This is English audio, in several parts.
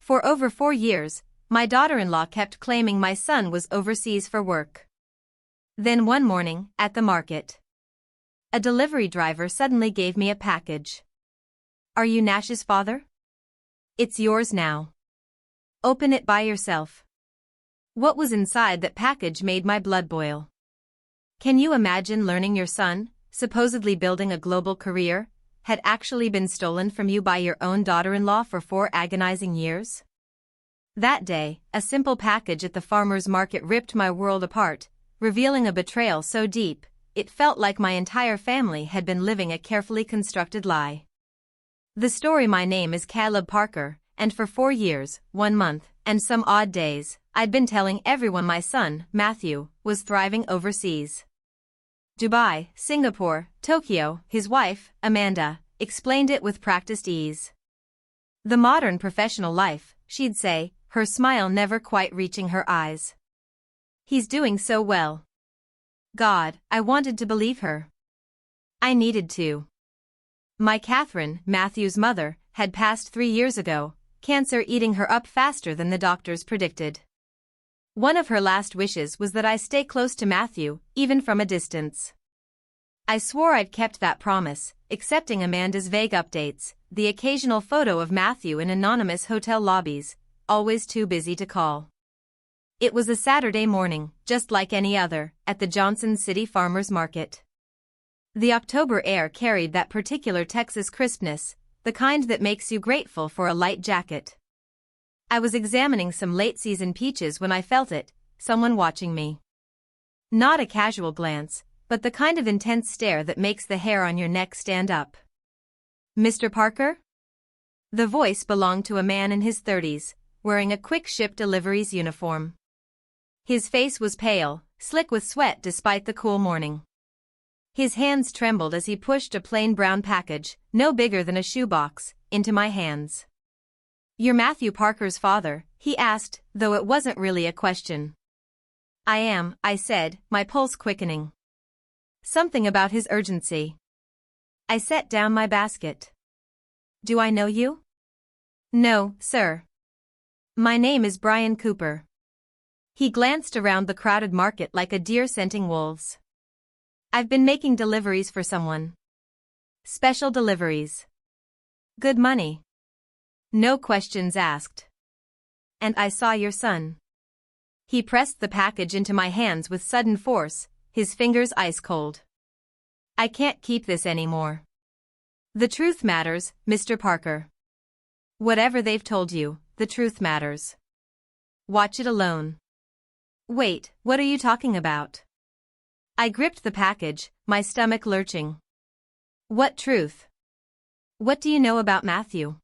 For over 4 years, my daughter-in-law kept claiming my son was overseas for work. Then one morning, at the market, a delivery driver suddenly gave me a package. "Are you Nash's father? It's yours now. Open it by yourself." What was inside that package made my blood boil. Can you imagine learning your son, supposedly building a global career, had actually been stolen from you by your own daughter-in-law for 4 agonizing years? That day, a simple package at the farmer's market ripped my world apart, revealing a betrayal so deep, it felt like my entire family had been living a carefully constructed lie. The story: my name is Caleb Parker, and for 4 years, 1 month, and some odd days, I'd been telling everyone my son, Matthew, was thriving overseas. Dubai, Singapore, Tokyo. His wife, Amanda, explained it with practiced ease. The modern professional life, she'd say, her smile never quite reaching her eyes. He's doing so well. God, I wanted to believe her. I needed to. My Catherine, Matthew's mother, had passed 3 years ago, cancer eating her up faster than the doctors predicted. One of her last wishes was that I stay close to Matthew, even from a distance. I swore I'd kept that promise, accepting Amanda's vague updates, the occasional photo of Matthew in anonymous hotel lobbies, always too busy to call. It was a Saturday morning, just like any other, at the Johnson City Farmers Market. The October air carried that particular Texas crispness, the kind that makes you grateful for a light jacket. I was examining some late-season peaches when I felt it, someone watching me. Not a casual glance, but the kind of intense stare that makes the hair on your neck stand up. "Mr. Parker?" The voice belonged to a man in his 30s, wearing a quick ship deliveries uniform. His face was pale, slick with sweat despite the cool morning. His hands trembled as he pushed a plain brown package, no bigger than a shoebox, into my hands. "You're Matthew Parker's father?" he asked, though it wasn't really a question. "I am," I said, my pulse quickening. Something about his urgency. I set down my basket. "Do I know you?" "No, sir. My name is Brian Cooper." He glanced around the crowded market like a deer scenting wolves. "I've been making deliveries for someone." "Special deliveries. Good money." "No questions asked." "And I saw your son." He pressed the package into my hands with sudden force, his fingers ice cold. "I can't keep this anymore. The truth matters, Mr. Parker. Whatever they've told you, the truth matters. Watch it alone." "Wait, what are you talking about?" I gripped the package, my stomach lurching. "What truth? What do you know about Matthew?"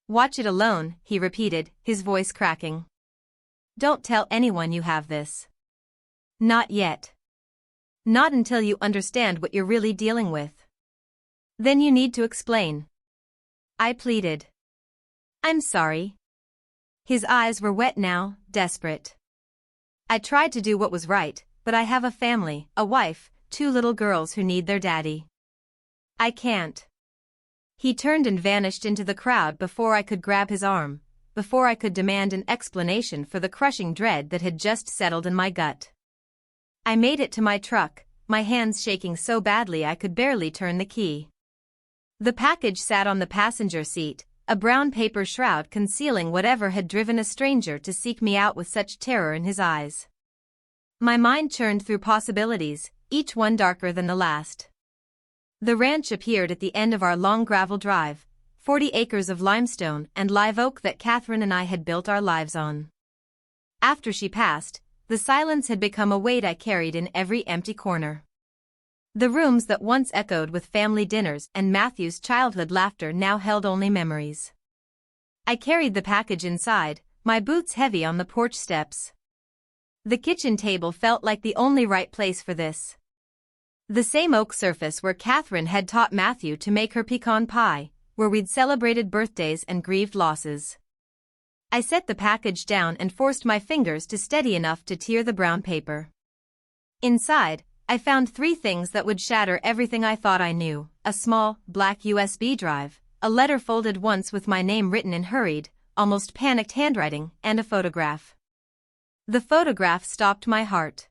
"Watch it alone," he repeated, his voice cracking. "Don't tell anyone you have this. Not yet. Not until you understand what you're really dealing with. Then you need to explain." I pleaded. "I'm sorry." His eyes were wet now, desperate. "I tried to do what was right, but I have a family, a wife, 2 little girls who need their daddy. I can't." He turned and vanished into the crowd before I could grab his arm, before I could demand an explanation for the crushing dread that had just settled in my gut. I made it to my truck, my hands shaking so badly I could barely turn the key. The package sat on the passenger seat, a brown paper shroud concealing whatever had driven a stranger to seek me out with such terror in his eyes. My mind churned through possibilities, each one darker than the last. The ranch appeared at the end of our long gravel drive, 40 acres of limestone and live oak that Catherine and I had built our lives on. After she passed, the silence had become a weight I carried in every empty corner. The rooms that once echoed with family dinners and Matthew's childhood laughter now held only memories. I carried the package inside, my boots heavy on the porch steps. The kitchen table felt like the only right place for this. The same oak surface where Catherine had taught Matthew to make her pecan pie, where we'd celebrated birthdays and grieved losses. I set the package down and forced my fingers to steady enough to tear the brown paper. Inside, I found 3 things that would shatter everything I thought I knew: a small, black USB drive, a letter folded once with my name written in hurried, almost panicked handwriting, and a photograph. The photograph stopped my heart.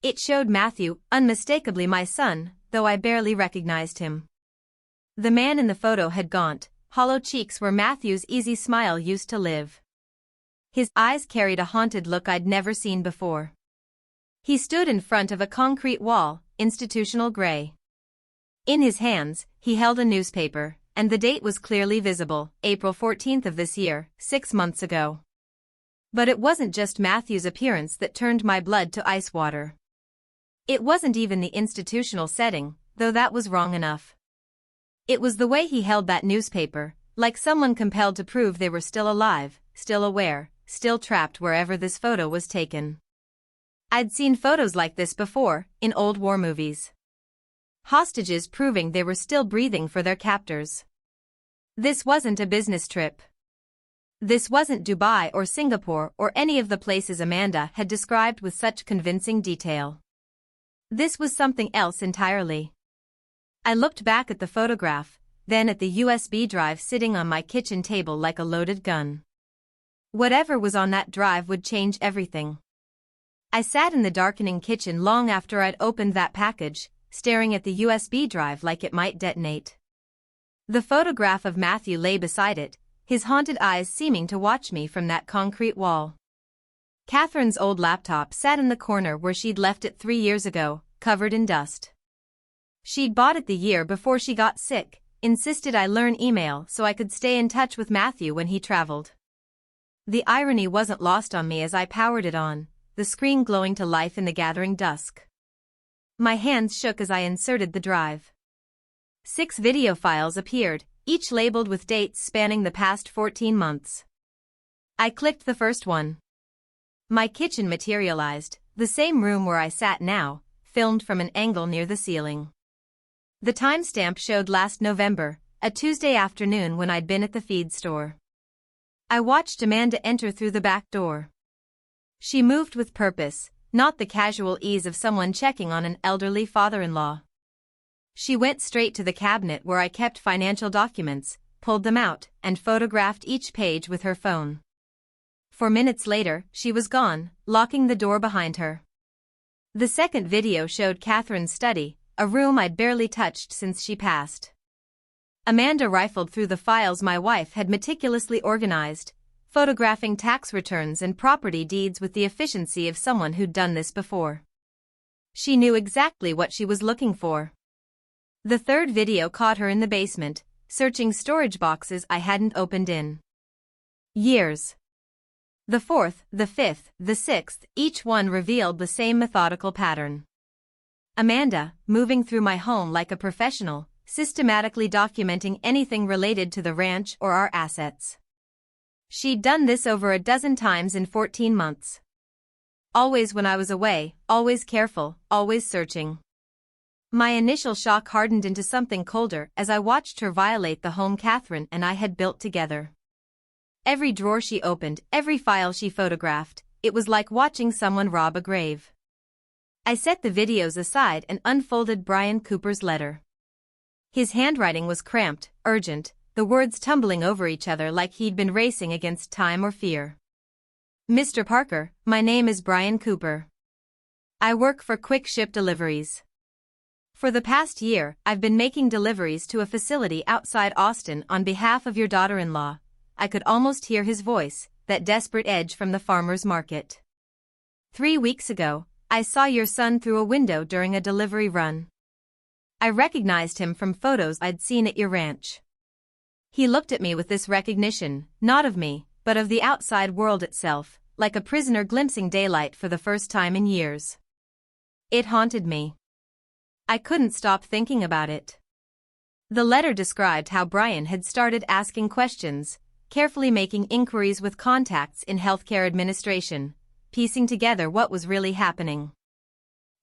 It showed Matthew, unmistakably my son, though I barely recognized him. The man in the photo had gaunt, hollow cheeks where Matthew's easy smile used to live. His eyes carried a haunted look I'd never seen before. He stood in front of a concrete wall, institutional gray. In his hands, he held a newspaper, and the date was clearly visible, April 14th of this year, 6 months ago. But it wasn't just Matthew's appearance that turned my blood to ice water. It wasn't even the institutional setting, though that was wrong enough. It was the way he held that newspaper, like someone compelled to prove they were still alive, still aware, still trapped wherever this photo was taken. I'd seen photos like this before, in old war movies. Hostages proving they were still breathing for their captors. This wasn't a business trip. This wasn't Dubai or Singapore or any of the places Amanda had described with such convincing detail. This was something else entirely. I looked back at the photograph, then at the USB drive sitting on my kitchen table like a loaded gun. Whatever was on that drive would change everything. I sat in the darkening kitchen long after I'd opened that package, staring at the USB drive like it might detonate. The photograph of Matthew lay beside it, his haunted eyes seeming to watch me from that concrete wall. Catherine's old laptop sat in the corner where she'd left it 3 years ago, covered in dust. She'd bought it the year before she got sick, insisted I learn email so I could stay in touch with Matthew when he traveled. The irony wasn't lost on me as I powered it on, the screen glowing to life in the gathering dusk. My hands shook as I inserted the drive. 6 video files appeared, each labeled with dates spanning the past 14 months. I clicked the first one. My kitchen materialized, the same room where I sat now, filmed from an angle near the ceiling. The timestamp showed last November, a Tuesday afternoon when I'd been at the feed store. I watched Amanda enter through the back door. She moved with purpose, not the casual ease of someone checking on an elderly father-in-law. She went straight to the cabinet where I kept financial documents, pulled them out, and photographed each page with her phone. 4 minutes later, she was gone, locking the door behind her. The second video showed Catherine's study, a room I'd barely touched since she passed. Amanda rifled through the files my wife had meticulously organized, photographing tax returns and property deeds with the efficiency of someone who'd done this before. She knew exactly what she was looking for. The third video caught her in the basement, searching storage boxes I hadn't opened in years. The fourth, the fifth, the sixth, each one revealed the same methodical pattern. Amanda, moving through my home like a professional, systematically documenting anything related to the ranch or our assets. She'd done this over a dozen times in 14 months. Always when I was away, always careful, always searching. My initial shock hardened into something colder as I watched her violate the home Catherine and I had built together. Every drawer she opened, every file she photographed, it was like watching someone rob a grave. I set the videos aside and unfolded Brian Cooper's letter. His handwriting was cramped, urgent, the words tumbling over each other like he'd been racing against time or fear. Mr. Parker, my name is Brian Cooper. I work for Quick Ship Deliveries. For the past year, I've been making deliveries to a facility outside Austin on behalf of your daughter-in-law. I could almost hear his voice, that desperate edge from the farmer's market. 3 weeks ago, I saw your son through a window during a delivery run. I recognized him from photos I'd seen at your ranch. He looked at me with this recognition, not of me, but of the outside world itself, like a prisoner glimpsing daylight for the first time in years. It haunted me. I couldn't stop thinking about it. The letter described how Brian had started asking questions, carefully making inquiries with contacts in healthcare administration, piecing together what was really happening.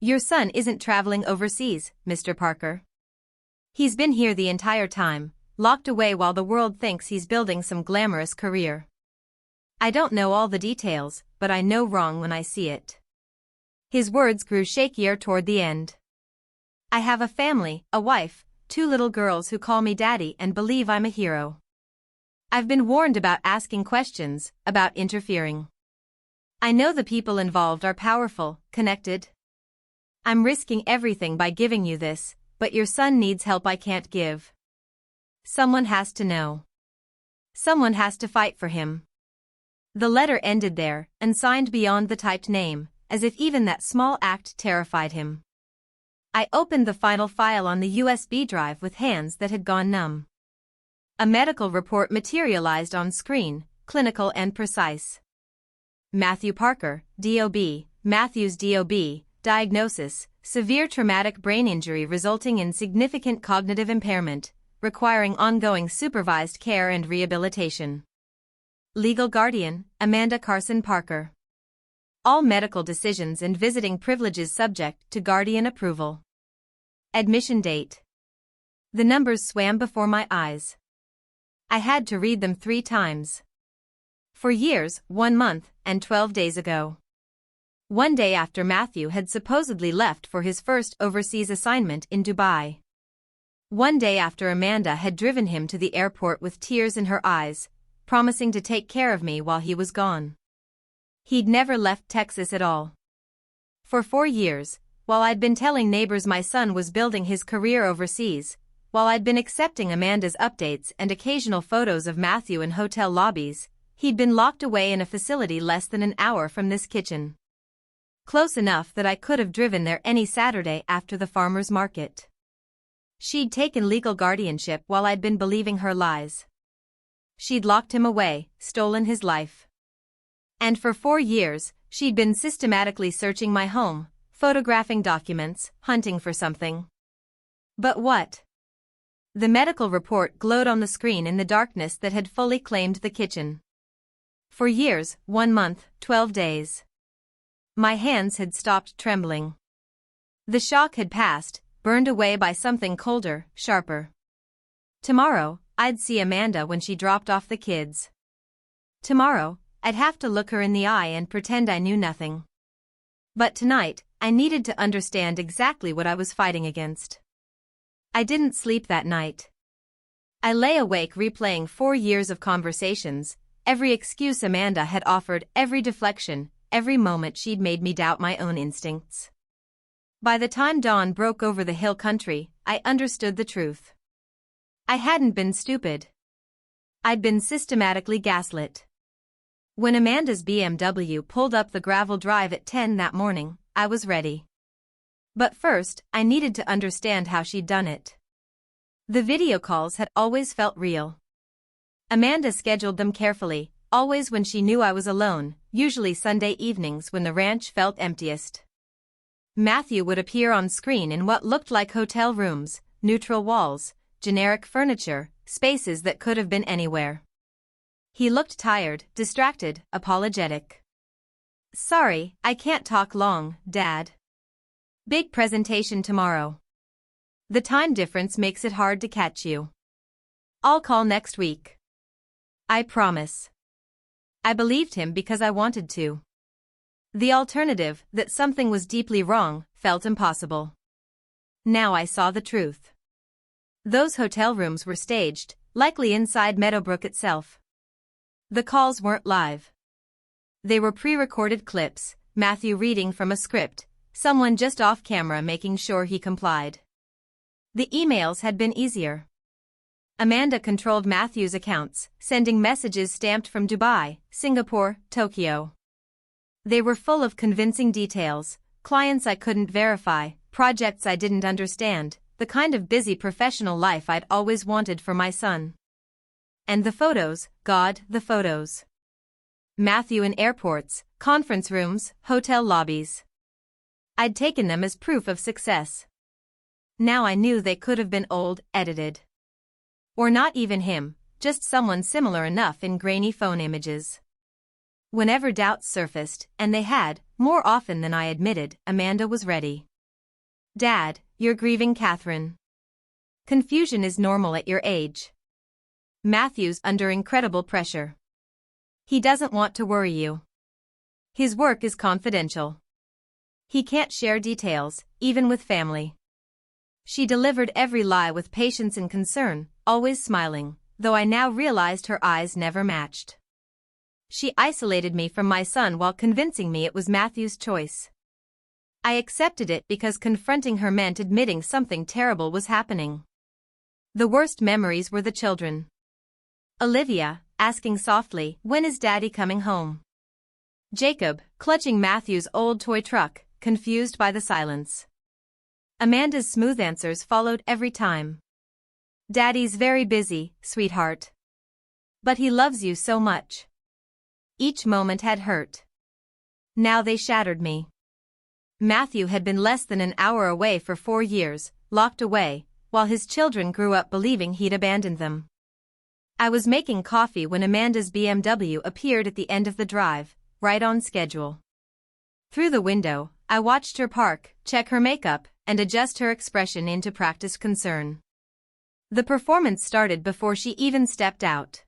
Your son isn't traveling overseas, Mr. Parker. He's been here the entire time, locked away while the world thinks he's building some glamorous career. I don't know all the details, but I know wrong when I see it. His words grew shakier toward the end. I have a family, a wife, 2 little girls who call me daddy and believe I'm a hero. I've been warned about asking questions, about interfering. I know the people involved are powerful, connected. I'm risking everything by giving you this, but your son needs help I can't give. Someone has to know. Someone has to fight for him. The letter ended there, and signed beyond the typed name, as if even that small act terrified him. I opened the final file on the USB drive with hands that had gone numb. A medical report materialized on screen, clinical and precise. Matthew Parker, DOB, Matthew's DOB, diagnosis, severe traumatic brain injury resulting in significant cognitive impairment, requiring ongoing supervised care and rehabilitation. Legal guardian, Amanda Carson Parker. All medical decisions and visiting privileges subject to guardian approval. Admission date. The numbers swam before my eyes. I had to read them 3 times. For years, 1 month, and 12 days ago. One day after Matthew had supposedly left for his first overseas assignment in Dubai. One day after Amanda had driven him to the airport with tears in her eyes, promising to take care of me while he was gone. He'd never left Texas at all. For 4 years, while I'd been telling neighbors my son was building his career overseas, while I'd been accepting Amanda's updates and occasional photos of Matthew in hotel lobbies, he'd been locked away in a facility less than an hour from this kitchen. Close enough that I could have driven there any Saturday after the farmer's market. She'd taken legal guardianship while I'd been believing her lies. She'd locked him away, stolen his life. And for 4 years, she'd been systematically searching my home, photographing documents, hunting for something. But what? The medical report glowed on the screen in the darkness that had fully claimed the kitchen. For years, 1 month, 12 days. My hands had stopped trembling. The shock had passed, burned away by something colder, sharper. Tomorrow, I'd see Amanda when she dropped off the kids. Tomorrow, I'd have to look her in the eye and pretend I knew nothing. But tonight, I needed to understand exactly what I was fighting against. I didn't sleep that night. I lay awake replaying 4 years of conversations, every excuse Amanda had offered, every deflection, every moment she'd made me doubt my own instincts. By the time dawn broke over the hill country, I understood the truth. I hadn't been stupid. I'd been systematically gaslit. When Amanda's BMW pulled up the gravel drive at 10 that morning, I was ready. But first, I needed to understand how she'd done it. The video calls had always felt real. Amanda scheduled them carefully, always when she knew I was alone, usually Sunday evenings when the ranch felt emptiest. Matthew would appear on screen in what looked like hotel rooms, neutral walls, generic furniture, spaces that could have been anywhere. He looked tired, distracted, apologetic. "Sorry, I can't talk long, Dad. Big presentation tomorrow. The time difference makes it hard to catch you. I'll call next week. I promise." I believed him because I wanted to. The alternative, that something was deeply wrong, felt impossible. Now I saw the truth. Those hotel rooms were staged, likely inside Meadowbrook itself. The calls weren't live. They were pre-recorded clips, Matthew reading from a script, someone just off camera making sure he complied. The emails had been easier. Amanda controlled Matthew's accounts, sending messages stamped from Dubai, Singapore, Tokyo. They were full of convincing details, clients I couldn't verify, projects I didn't understand, the kind of busy professional life I'd always wanted for my son. And the photos, God, the photos. Matthew in airports, conference rooms, hotel lobbies. I'd taken them as proof of success. Now I knew they could have been old, edited. Or not even him, just someone similar enough in grainy phone images. Whenever doubts surfaced, and they had, more often than I admitted, Amanda was ready. "Dad, you're grieving Catherine. Confusion is normal at your age. Matthew's under incredible pressure. He doesn't want to worry you. His work is confidential. He can't share details, even with family." She delivered every lie with patience and concern, always smiling, though I now realized her eyes never matched. She isolated me from my son while convincing me it was Matthew's choice. I accepted it because confronting her meant admitting something terrible was happening. The worst memories were the children. Olivia, asking softly, "When is Daddy coming home?" Jacob, clutching Matthew's old toy truck, confused by the silence. Amanda's smooth answers followed every time. "Daddy's very busy, sweetheart. But he loves you so much." Each moment had hurt. Now they shattered me. Matthew had been less than an hour away for 4 years, locked away, while his children grew up believing he'd abandoned them. I was making coffee when Amanda's BMW appeared at the end of the drive, right on schedule. Through the window, I watched her park, check her makeup, and adjust her expression into practiced concern. The performance started before she even stepped out.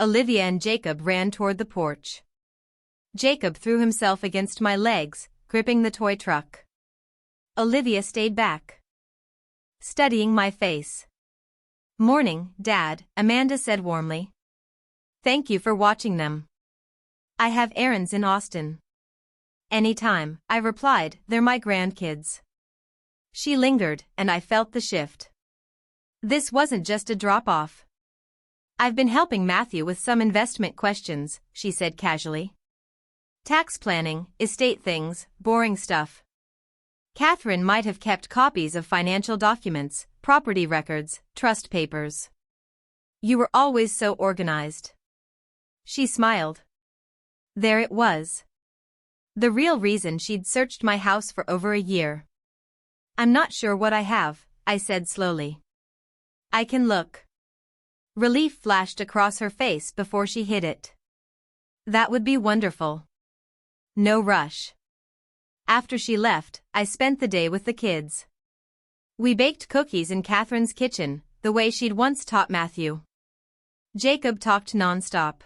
Olivia and Jacob ran toward the porch. Jacob threw himself against my legs, gripping the toy truck. Olivia stayed back, studying my face. "Morning, Dad," Amanda said warmly. "Thank you for watching them. I have errands in Austin." "Anytime," I replied, "they're my grandkids." She lingered, and I felt the shift. This wasn't just a drop-off. "I've been helping Matthew with some investment questions," she said casually. "Tax planning, estate things, boring stuff." Catherine might have kept copies of financial documents, property records, trust papers. "You were always so organized." She smiled. There it was. The real reason she'd searched my house for over a year. "I'm not sure what I have," I said slowly. "I can look." Relief flashed across her face before she hid it. "That would be wonderful." No rush. After she left, I spent the day with the kids. We baked cookies in Catherine's kitchen, the way she'd once taught Matthew. Jacob talked nonstop.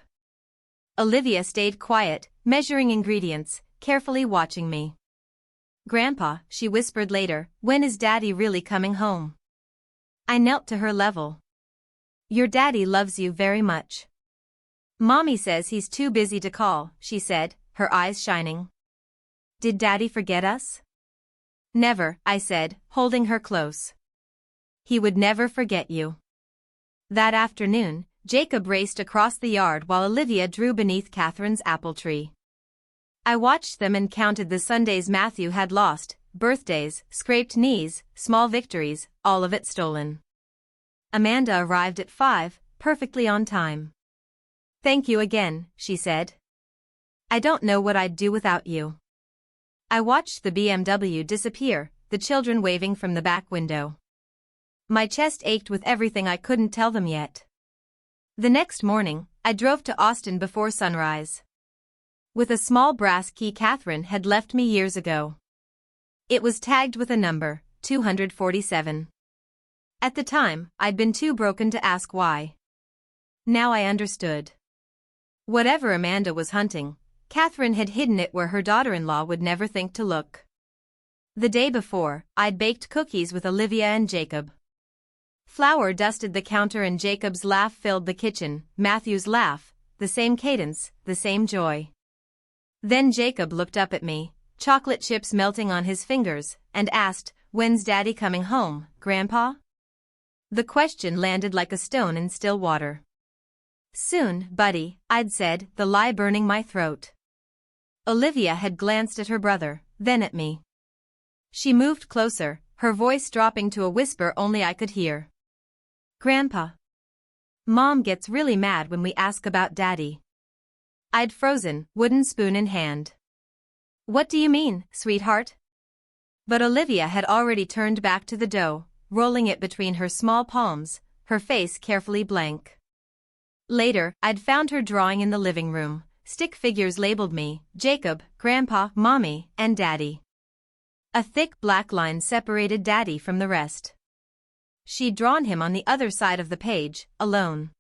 Olivia stayed quiet, measuring ingredients, carefully watching me. "Grandpa," she whispered later, "when is Daddy really coming home?" I knelt to her level. "Your daddy loves you very much. Mommy says he's too busy to call," she said, her eyes shining. "Did Daddy forget us?" "Never," I said, holding her close. "He would never forget you." That afternoon, Jacob raced across the yard while Olivia drew beneath Catherine's apple tree. I watched them and counted the Sundays Matthew had lost, birthdays, scraped knees, small victories, all of it stolen. Amanda arrived at 5, perfectly on time. "Thank you again," she said. "I don't know what I'd do without you." I watched the BMW disappear, the children waving from the back window. My chest ached with everything I couldn't tell them yet. The next morning, I drove to Austin before sunrise. With a small brass key Catherine had left me years ago. It was tagged with a number, 247. At the time, I'd been too broken to ask why. Now I understood. Whatever Amanda was hunting, Catherine had hidden it where her daughter-in-law would never think to look. The day before, I'd baked cookies with Olivia and Jacob. Flour dusted the counter and Jacob's laugh filled the kitchen, Matthew's laugh, the same cadence, the same joy. Then Jacob looked up at me, chocolate chips melting on his fingers, and asked, "When's Daddy coming home, Grandpa?" The question landed like a stone in still water. "Soon, buddy," I'd said, the lie burning my throat. Olivia had glanced at her brother, then at me. She moved closer, her voice dropping to a whisper only I could hear. "Grandpa. Mom gets really mad when we ask about Daddy." I'd frozen, wooden spoon in hand. "What do you mean, sweetheart?" But Olivia had already turned back to the dough, rolling it between her small palms, her face carefully blank. Later, I'd found her drawing in the living room, stick figures labeled me, Jacob, Grandpa, Mommy, and Daddy. A thick black line separated Daddy from the rest. She'd drawn him on the other side of the page, alone.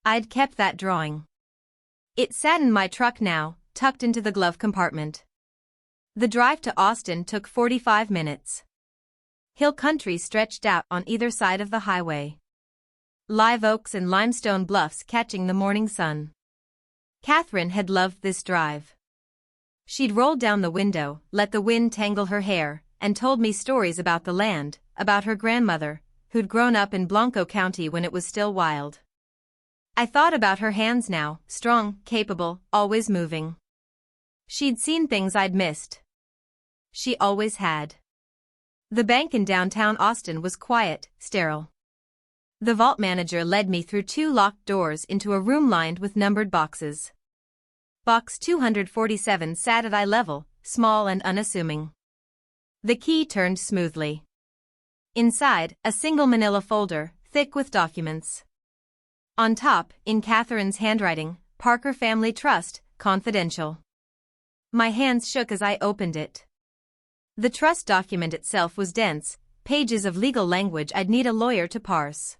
I'd kept that drawing. It sat in my truck now, tucked into the glove compartment. The drive to Austin took 45 minutes. Hill country stretched out on either side of the highway. live oaks and limestone bluffs catching the morning sun. Catherine had loved this drive. She'd rolled down the window, let the wind tangle her hair, and told me stories about the land, about her grandmother, who'd grown up in Blanco County when it was still wild. I thought about her hands now, strong, capable, always moving. She'd seen things I'd missed. She always had. The bank in downtown Austin was quiet, sterile. The vault manager led me through 2 locked doors into a room lined with numbered boxes. Box 247 sat at eye level, small and unassuming. The key turned smoothly. Inside, a single manila folder, thick with documents. On top, in Catherine's handwriting, Parker Family Trust, confidential. My hands shook as I opened it. The trust document itself was dense, pages of legal language I'd need a lawyer to parse.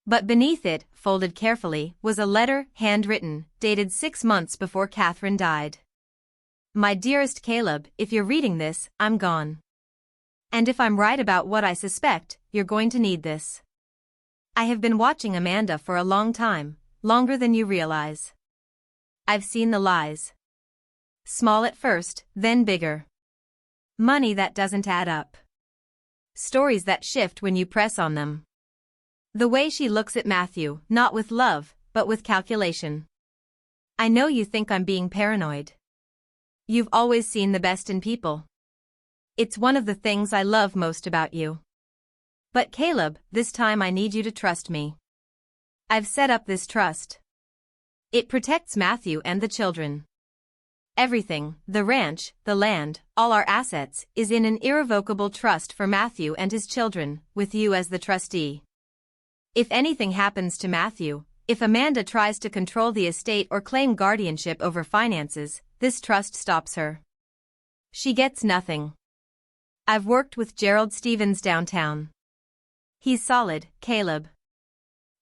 But beneath it, folded carefully, was a letter, handwritten, dated 6 months before Catherine died. My dearest Caleb, if you're reading this, I'm gone. And if I'm right about what I suspect, you're going to need this. I have been watching Amanda for a long time, longer than you realize. I've seen the lies. Small at first, then bigger. Money that doesn't add up. Stories that shift when you press on them. The way she looks at Matthew, not with love, but with calculation. I know you think I'm being paranoid. You've always seen the best in people. It's one of the things I love most about you. But Caleb, this time I need you to trust me. I've set up this trust. It protects Matthew and the children. Everything, the ranch, the land, all our assets, is in an irrevocable trust for Matthew and his children, with you as the trustee. If anything happens to Matthew, if Amanda tries to control the estate or claim guardianship over finances, this trust stops her. She gets nothing. I've worked with Gerald Stevens downtown. He's solid, Caleb.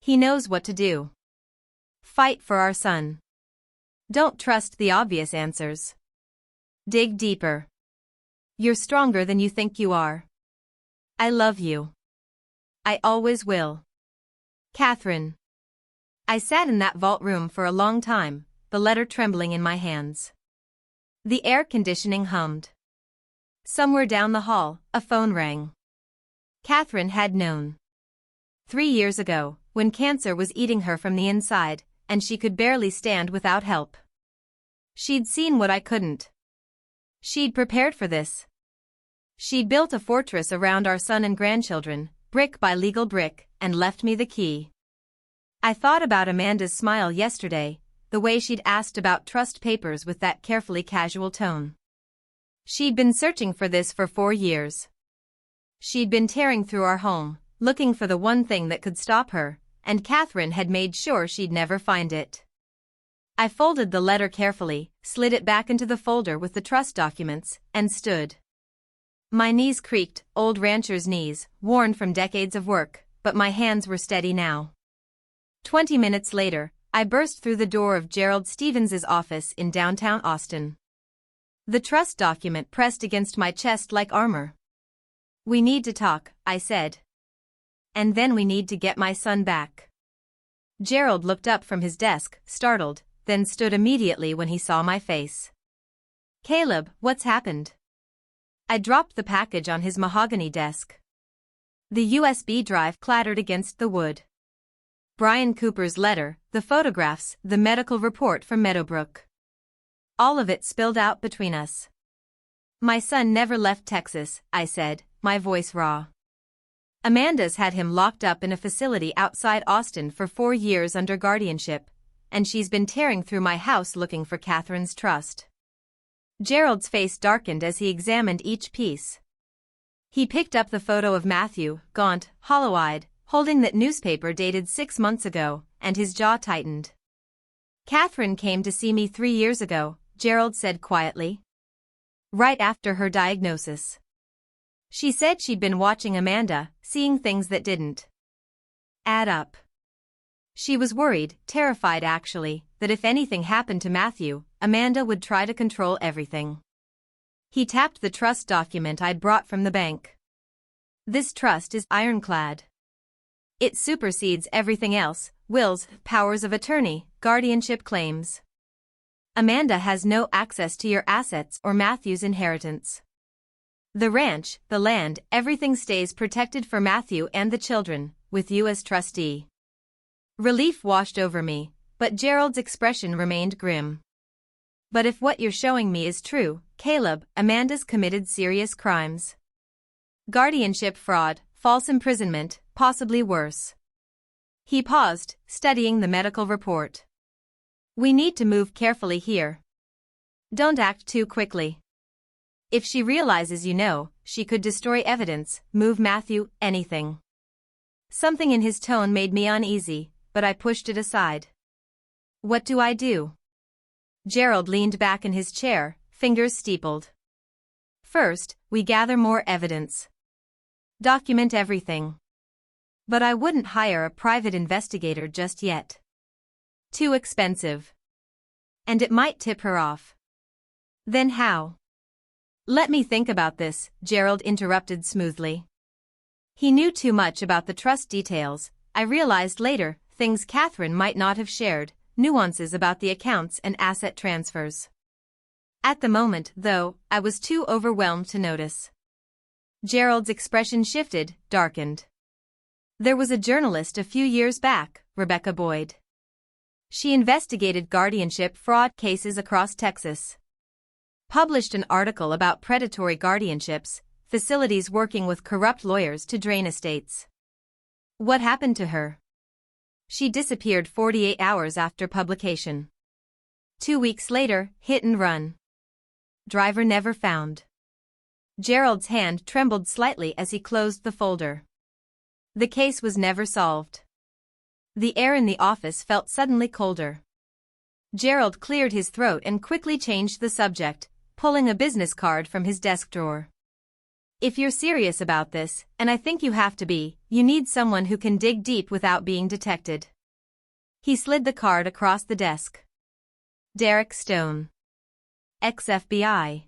He knows what to do. Fight for our son. Don't trust the obvious answers. Dig deeper. You're stronger than you think you are. I love you. I always will. Catherine. I sat in that vault room for a long time, the letter trembling in my hands. The air conditioning hummed. Somewhere down the hall, a phone rang. Catherine had known. 3 years ago, when cancer was eating her from the inside, and she could barely stand without help. She'd seen what I couldn't. She'd prepared for this. She'd built a fortress around our son and grandchildren, brick by legal brick, and left me the key. I thought about Amanda's smile yesterday, the way she'd asked about trust papers with that carefully casual tone. She'd been searching for this for 4 years. She'd been tearing through our home, looking for the one thing that could stop her, and Catherine had made sure she'd never find it. I folded the letter carefully, slid it back into the folder with the trust documents, and stood. My knees creaked, old rancher's knees, worn from decades of work, but my hands were steady now. 20 minutes later, I burst through the door of Gerald Stevens's office in downtown Austin. The trust document pressed against my chest like armor. We need to talk, I said. And then we need to get my son back. Gerald looked up from his desk, startled, then stood immediately when he saw my face. Caleb, what's happened? I dropped the package on his mahogany desk. The USB drive clattered against the wood. Brian Cooper's letter, the photographs, the medical report from Meadowbrook. All of it spilled out between us. My son never left Texas, I said, my voice raw. Amanda's had him locked up in a facility outside Austin for 4 years under guardianship, and she's been tearing through my house looking for Catherine's trust. Gerald's face darkened as he examined each piece. He picked up the photo of Matthew, gaunt, hollow-eyed, holding that newspaper dated 6 months ago, and his jaw tightened. Catherine came to see me 3 years ago, Gerald said quietly. Right after her diagnosis. She said she'd been watching Amanda, seeing things that didn't add up. She was worried, terrified actually, that if anything happened to Matthew, Amanda would try to control everything. He tapped the trust document I'd brought from the bank. This trust is ironclad. It supersedes everything else: wills, powers of attorney, guardianship claims. Amanda has no access to your assets or Matthew's inheritance. The ranch, the land, everything stays protected for Matthew and the children, with you as trustee. Relief washed over me, but Gerald's expression remained grim. But if what you're showing me is true, Caleb, Amanda's committed serious crimes. Guardianship fraud, false imprisonment, possibly worse. He paused, studying the medical report. We need to move carefully here. Don't act too quickly. If she realizes you know, she could destroy evidence, move Matthew, anything. Something in his tone made me uneasy, but I pushed it aside. What do I do? Gerald leaned back in his chair, fingers steepled. First, we gather more evidence. Document everything. But I wouldn't hire a private investigator just yet. Too expensive. And it might tip her off. Then how? Let me think about this, Gerald interrupted smoothly. He knew too much about the trust details. I realized later, things Catherine might not have shared, nuances about the accounts and asset transfers. At the moment, though, I was too overwhelmed to notice. Gerald's expression shifted, darkened. There was a journalist a few years back, Rebecca Boyd. She investigated guardianship fraud cases across Texas. Published an article about predatory guardianships, facilities working with corrupt lawyers to drain estates. What happened to her? She disappeared 48 hours after publication. 2 weeks later, hit and run. Driver never found. Gerald's hand trembled slightly as he closed the folder. The case was never solved. The air in the office felt suddenly colder. Gerald cleared his throat and quickly changed the subject, pulling a business card from his desk drawer. If you're serious about this, and I think you have to be, you need someone who can dig deep without being detected. He slid the card across the desk. Derek Stone. Ex-FBI.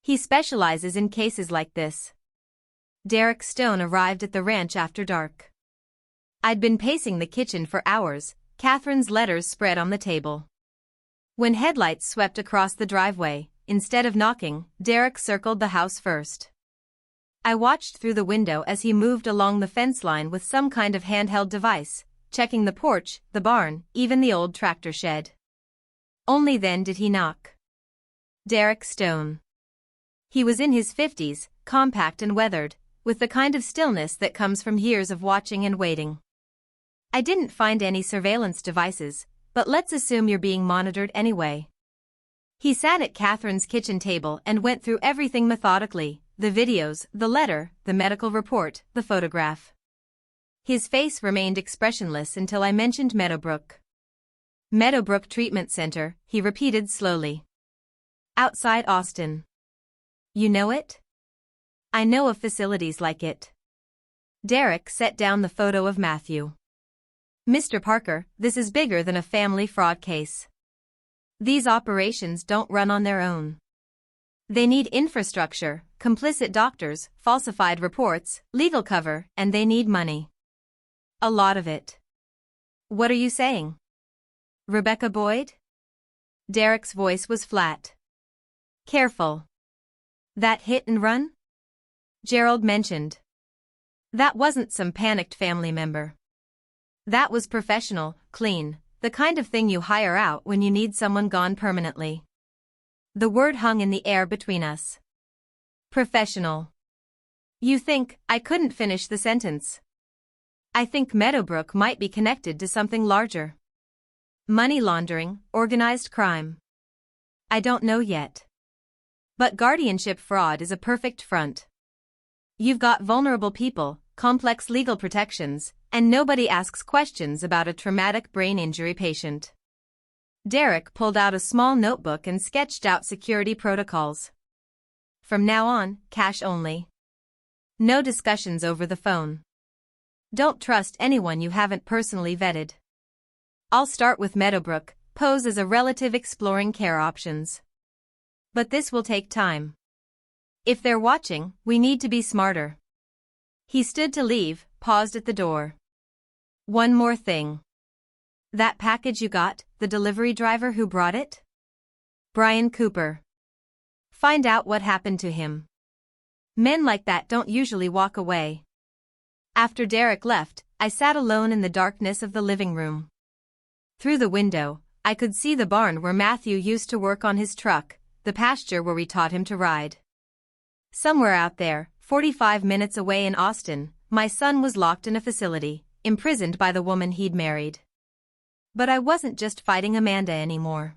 He specializes in cases like this. Derek Stone arrived at the ranch after dark. I'd been pacing the kitchen for hours, Catherine's letters spread on the table. When headlights swept across the driveway, instead of knocking, Derek circled the house first. I watched through the window as he moved along the fence line with some kind of handheld device, checking the porch, the barn, even the old tractor shed. Only then did he knock. Derek Stone. He was in his 50s, compact and weathered, with the kind of stillness that comes from years of watching and waiting. I didn't find any surveillance devices, but let's assume you're being monitored anyway. He sat at Catherine's kitchen table and went through everything methodically, the videos, the letter, the medical report, the photograph. His face remained expressionless until I mentioned Meadowbrook. Meadowbrook Treatment Center, he repeated slowly. Outside Austin. You know it? I know of facilities like it. Derek set down the photo of Matthew. Mr. Parker, this is bigger than a family fraud case. These operations don't run on their own. They need infrastructure, complicit doctors, falsified reports, legal cover, and they need money. A lot of it. What are you saying? Rebecca Boyd? Derek's voice was flat. Careful. That hit and run? Gerald mentioned. That wasn't some panicked family member. That was professional, clean, the kind of thing you hire out when you need someone gone permanently. The word hung in the air between us. Professional. You think, I couldn't finish the sentence. I think Meadowbrook might be connected to something larger. Money laundering, organized crime. I don't know yet. But guardianship fraud is a perfect front. You've got vulnerable people, complex legal protections, and nobody asks questions about a traumatic brain injury patient. Derek pulled out a small notebook and sketched out security protocols. From now on, cash only. No discussions over the phone. Don't trust anyone you haven't personally vetted. I'll start with Meadowbrook, pose as a relative exploring care options. But this will take time. If they're watching, we need to be smarter. He stood to leave, paused at the door. One more thing. That package you got, the delivery driver who brought it? Brian Cooper. Find out what happened to him. Men like that don't usually walk away. After Derek left, I sat alone in the darkness of the living room. Through the window, I could see the barn where Matthew used to work on his truck, the pasture where we taught him to ride. Somewhere out there, 45 minutes away in Austin, my son was locked in a facility, imprisoned by the woman he'd married. But I wasn't just fighting Amanda anymore.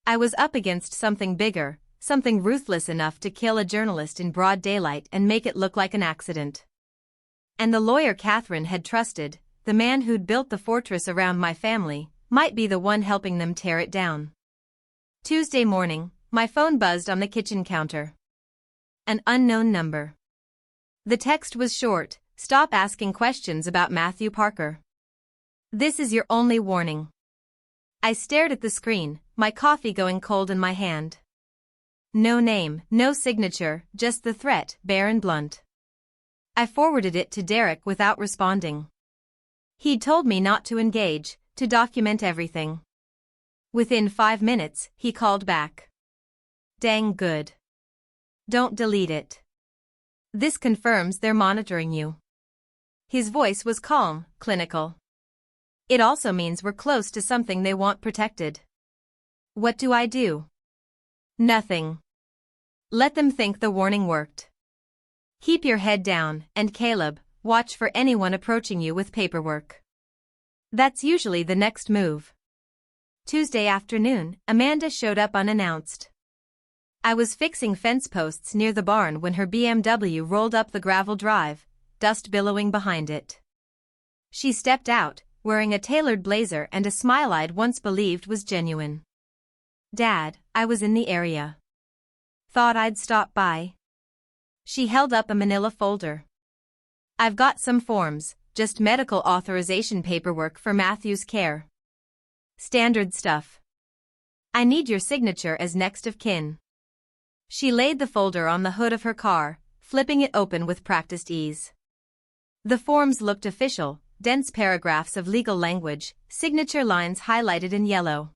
I was up against something bigger, something ruthless enough to kill a journalist in broad daylight and make it look like an accident. And the lawyer Catherine had trusted, the man who'd built the fortress around my family, might be the one helping them tear it down. Tuesday morning, my phone buzzed on the kitchen counter. An unknown number. The text was short: "Stop asking questions about Matthew Parker. This is your only warning." I stared at the screen, my coffee going cold in my hand. No name, no signature, just the threat, bare and blunt. I forwarded it to Derek without responding. He'd told me not to engage, to document everything. Within 5 minutes, he called back. "Dang good. Don't delete it. This confirms they're monitoring you." His voice was calm, clinical. "It also means we're close to something they want protected." What do I do? Nothing. Let them think the warning worked. Keep your head down, and Caleb, watch for anyone approaching you with paperwork. That's usually the next move. Tuesday afternoon, Amanda showed up unannounced. I was fixing fence posts near the barn when her BMW rolled up the gravel drive, dust billowing behind it. She stepped out, wearing a tailored blazer and a smile I'd once believed was genuine. "Dad, I was in the area. Thought I'd stop by." She held up a manila folder. "I've got some forms, just medical authorization paperwork for Matthew's care. Standard stuff. I need your signature as next of kin." She laid the folder on the hood of her car, flipping it open with practiced ease. The forms looked official, dense paragraphs of legal language, signature lines highlighted in yellow.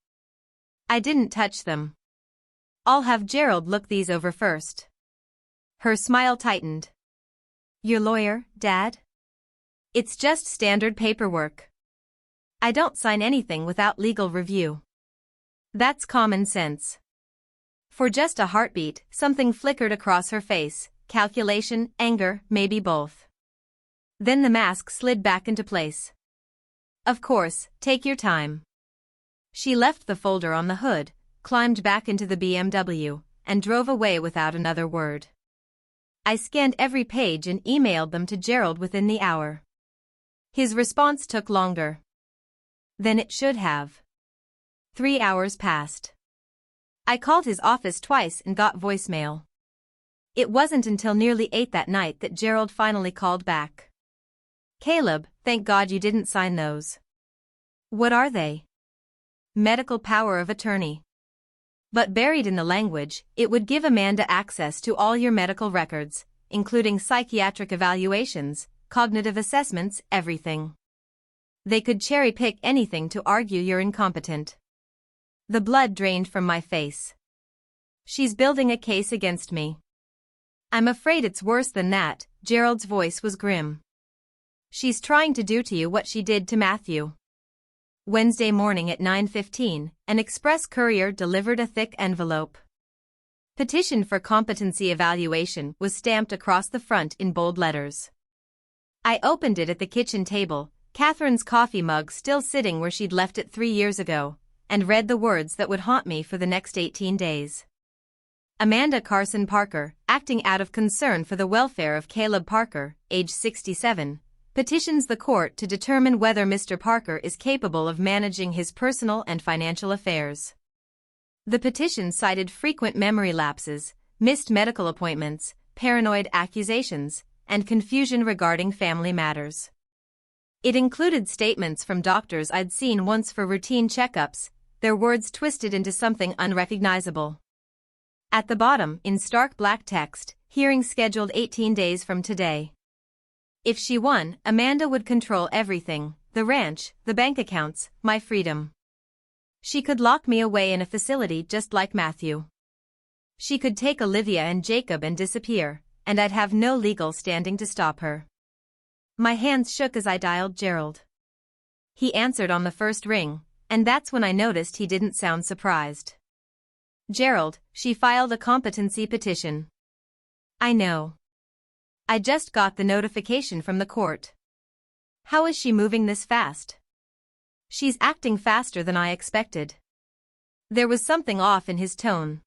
I didn't touch them. "I'll have Gerald look these over first." Her smile tightened. "Your lawyer, Dad?" "It's just standard paperwork. I don't sign anything without legal review. That's common sense." For just a heartbeat, something flickered across her face: calculation, anger, maybe both. Then the mask slid back into place. "Of course, take your time." She left the folder on the hood, climbed back into the BMW, and drove away without another word. I scanned every page and emailed them to Gerald within the hour. His response took longer than it should have. 3 hours passed. I called his office twice and got voicemail. It wasn't until nearly 8 that night that Gerald finally called back. "Caleb, thank God you didn't sign those." "What are they?" "Medical power of attorney. But buried in the language, it would give Amanda access to all your medical records, including psychiatric evaluations, cognitive assessments, everything. They could cherry-pick anything to argue you're incompetent." The blood drained from my face. "She's building a case against me." "I'm afraid it's worse than that," Gerald's voice was grim. "She's trying to do to you what she did to Matthew." Wednesday morning at 9:15, an express courier delivered a thick envelope. "Petition for competency evaluation" was stamped across the front in bold letters. I opened it at the kitchen table, Catherine's coffee mug still sitting where she'd left it 3 years ago, and read the words that would haunt me for the next 18 days. Amanda Carson Parker, acting out of concern for the welfare of Caleb Parker, age 67, petitions the court to determine whether Mr. Parker is capable of managing his personal and financial affairs. The petition cited frequent memory lapses, missed medical appointments, paranoid accusations, and confusion regarding family matters. It included statements from doctors I'd seen once for routine checkups, their words twisted into something unrecognizable. At the bottom, in stark black text, hearing scheduled 18 days from today. If she won, Amanda would control everything: the ranch, the bank accounts, my freedom. She could lock me away in a facility just like Matthew. She could take Olivia and Jacob and disappear, and I'd have no legal standing to stop her. My hands shook as I dialed Gerald. He answered on the first ring, and that's when I noticed he didn't sound surprised. Gerald, she filed a competency petition. I know. I just got the notification from the court. How is she moving this fast? She's acting faster than I expected. There was something off in his tone.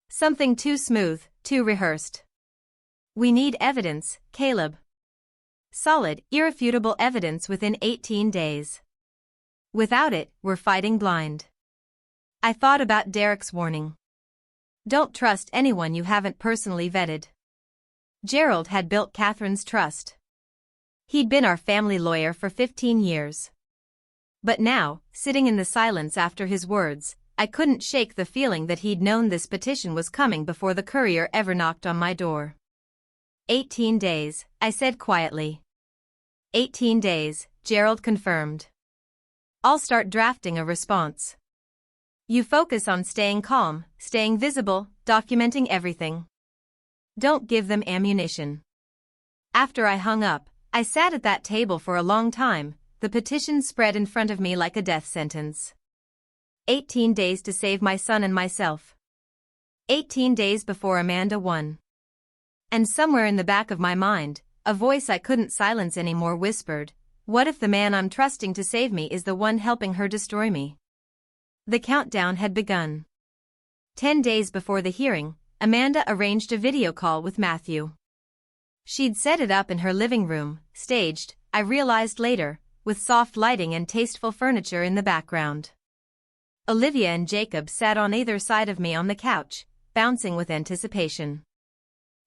Something too smooth, too rehearsed. We need evidence, Caleb. Solid, irrefutable evidence within 18 days. Without it, we're fighting blind. I thought about Derek's warning. Don't trust anyone you haven't personally vetted. Gerald had built Catherine's trust. He'd been our family lawyer for 15 years. But now, sitting in the silence after his words, I couldn't shake the feeling that he'd known this petition was coming before the courier ever knocked on my door. 18 days, I said quietly. 18 days, Gerald confirmed. I'll start drafting a response. You focus on staying calm, staying visible, documenting everything. Don't give them ammunition. After I hung up, I sat at that table for a long time, the petition spread in front of me like a death sentence. 18 days to save my son and myself. 18 days before Amanda won. And somewhere in the back of my mind, a voice I couldn't silence anymore whispered, what if the man I'm trusting to save me is the one helping her destroy me? The countdown had begun. 10 days before the hearing, Amanda arranged a video call with Matthew. She'd set it up in her living room, staged, I realized later, with soft lighting and tasteful furniture in the background. Olivia and Jacob sat on either side of me on the couch, bouncing with anticipation.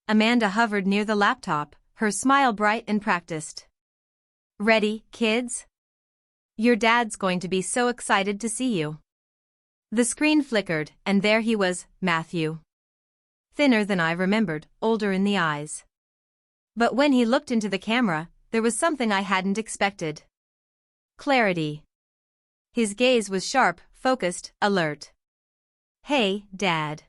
Amanda hovered near the laptop, her smile bright and practiced. Ready, kids? Your dad's going to be so excited to see you. The screen flickered, and there he was, Matthew. Thinner than I remembered, older in the eyes. But when he looked into the camera, there was something I hadn't expected. Clarity. His gaze was sharp, focused, alert. Hey, Dad.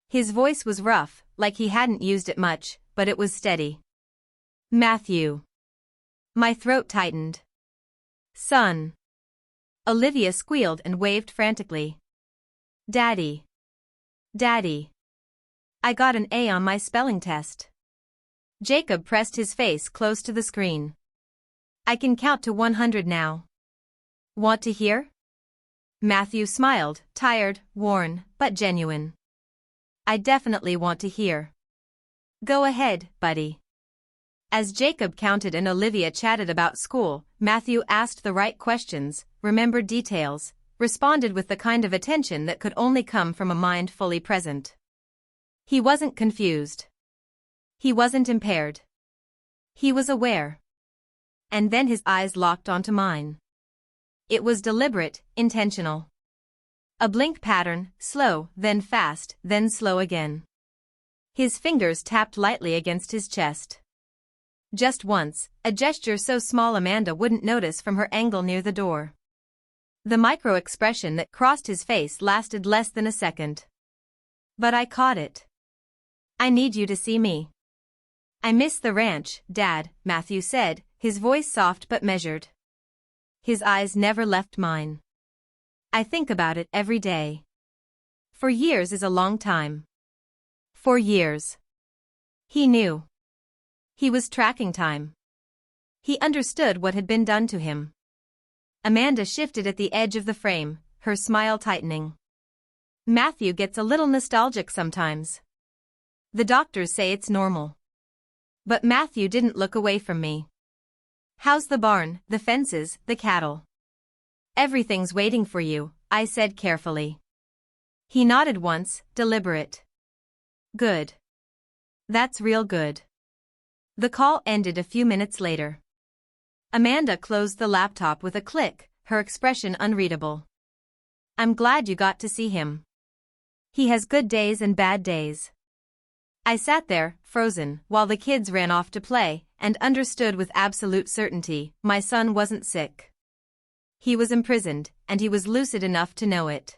His voice was rough, like he hadn't used it much, but it was steady. Matthew. My throat tightened. Son. Olivia squealed and waved frantically. Daddy. Daddy. I got an A on my spelling test. Jacob pressed his face close to the screen. I can count to 100 now. Want to hear? Matthew smiled, tired, worn, but genuine. I definitely want to hear. Go ahead, buddy. As Jacob counted and Olivia chatted about school, Matthew asked the right questions, remembered details, responded with the kind of attention that could only come from a mind fully present. He wasn't confused. He wasn't impaired. He was aware. And then his eyes locked onto mine. It was deliberate, intentional. A blink pattern, slow, then fast, then slow again. His fingers tapped lightly against his chest. Just once, a gesture so small Amanda wouldn't notice from her angle near the door. The micro-expression that crossed his face lasted less than a second. But I caught it. I need you to see me. I miss the ranch, Dad, Matthew said, his voice soft but measured. His eyes never left mine. I think about it every day. For years is a long time. 4 years. He knew. He was tracking time. He understood what had been done to him. Amanda shifted at the edge of the frame, her smile tightening. Matthew gets a little nostalgic sometimes. The doctors say it's normal. But Matthew didn't look away from me. How's the barn, the fences, the cattle? Everything's waiting for you, I said carefully. He nodded once, deliberate. Good. That's real good. The call ended a few minutes later. Amanda closed the laptop with a click, her expression unreadable. I'm glad you got to see him. He has good days and bad days. I sat there, frozen, while the kids ran off to play, and understood with absolute certainty my son wasn't sick. He was imprisoned, and he was lucid enough to know it.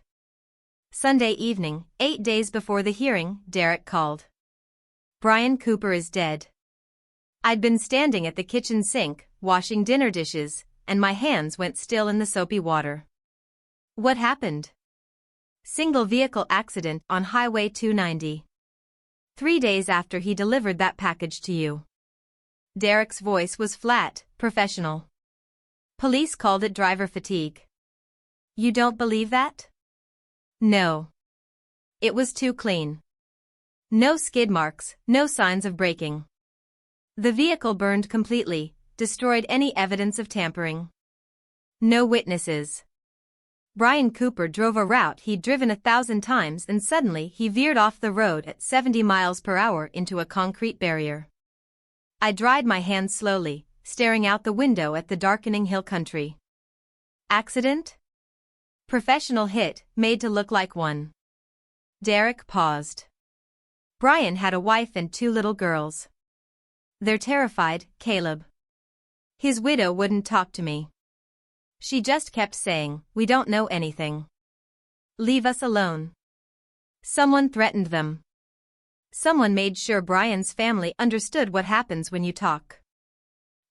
Sunday evening, 8 days before the hearing, Derek called. Brian Cooper is dead. I'd been standing at the kitchen sink, washing dinner dishes, and my hands went still in the soapy water. What happened? Single vehicle accident on Highway 290. 3 days after he delivered that package to you. Derek's voice was flat, professional. Police called it driver fatigue. You don't believe that? No. It was too clean. No skid marks, no signs of braking. The vehicle burned completely, destroyed any evidence of tampering. No witnesses. Brian Cooper drove a route he'd driven 1,000 times and suddenly he veered off the road at 70 miles per hour into a concrete barrier. I dried my hands slowly, staring out the window at the darkening hill country. Accident? Professional hit, made to look like one. Derek paused. Brian had a wife and 2 little girls. They're terrified, Caleb. His widow wouldn't talk to me. She just kept saying, we don't know anything. Leave us alone. Someone threatened them. Someone made sure Brian's family understood what happens when you talk.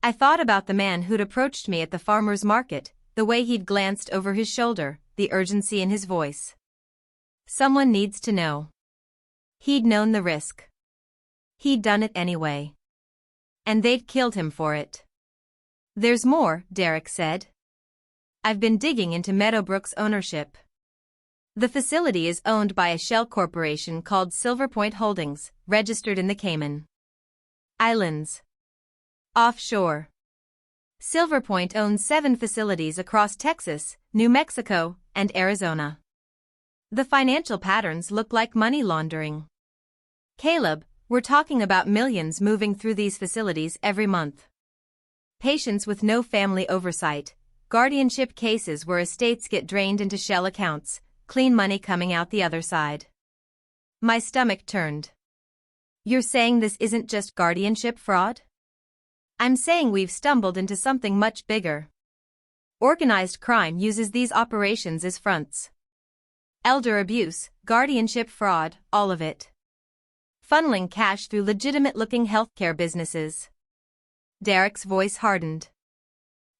I thought about the man who'd approached me at the farmer's market, the way he'd glanced over his shoulder, the urgency in his voice. Someone needs to know. He'd known the risk. He'd done it anyway. And they'd killed him for it. There's more, Derek said. I've been digging into Meadowbrook's ownership. The facility is owned by a shell corporation called Silver Point Holdings, registered in the Cayman Islands. Offshore. Silver Point owns 7 facilities across Texas, New Mexico, and Arizona. The financial patterns look like money laundering. Caleb, we're talking about millions moving through these facilities every month. Patients with no family oversight, guardianship cases where estates get drained into shell accounts, clean money coming out the other side. My stomach turned. You're saying this isn't just guardianship fraud? I'm saying we've stumbled into something much bigger. Organized crime uses these operations as fronts. Elder abuse, guardianship fraud, all of it. Funneling cash through legitimate-looking healthcare businesses. Derek's voice hardened.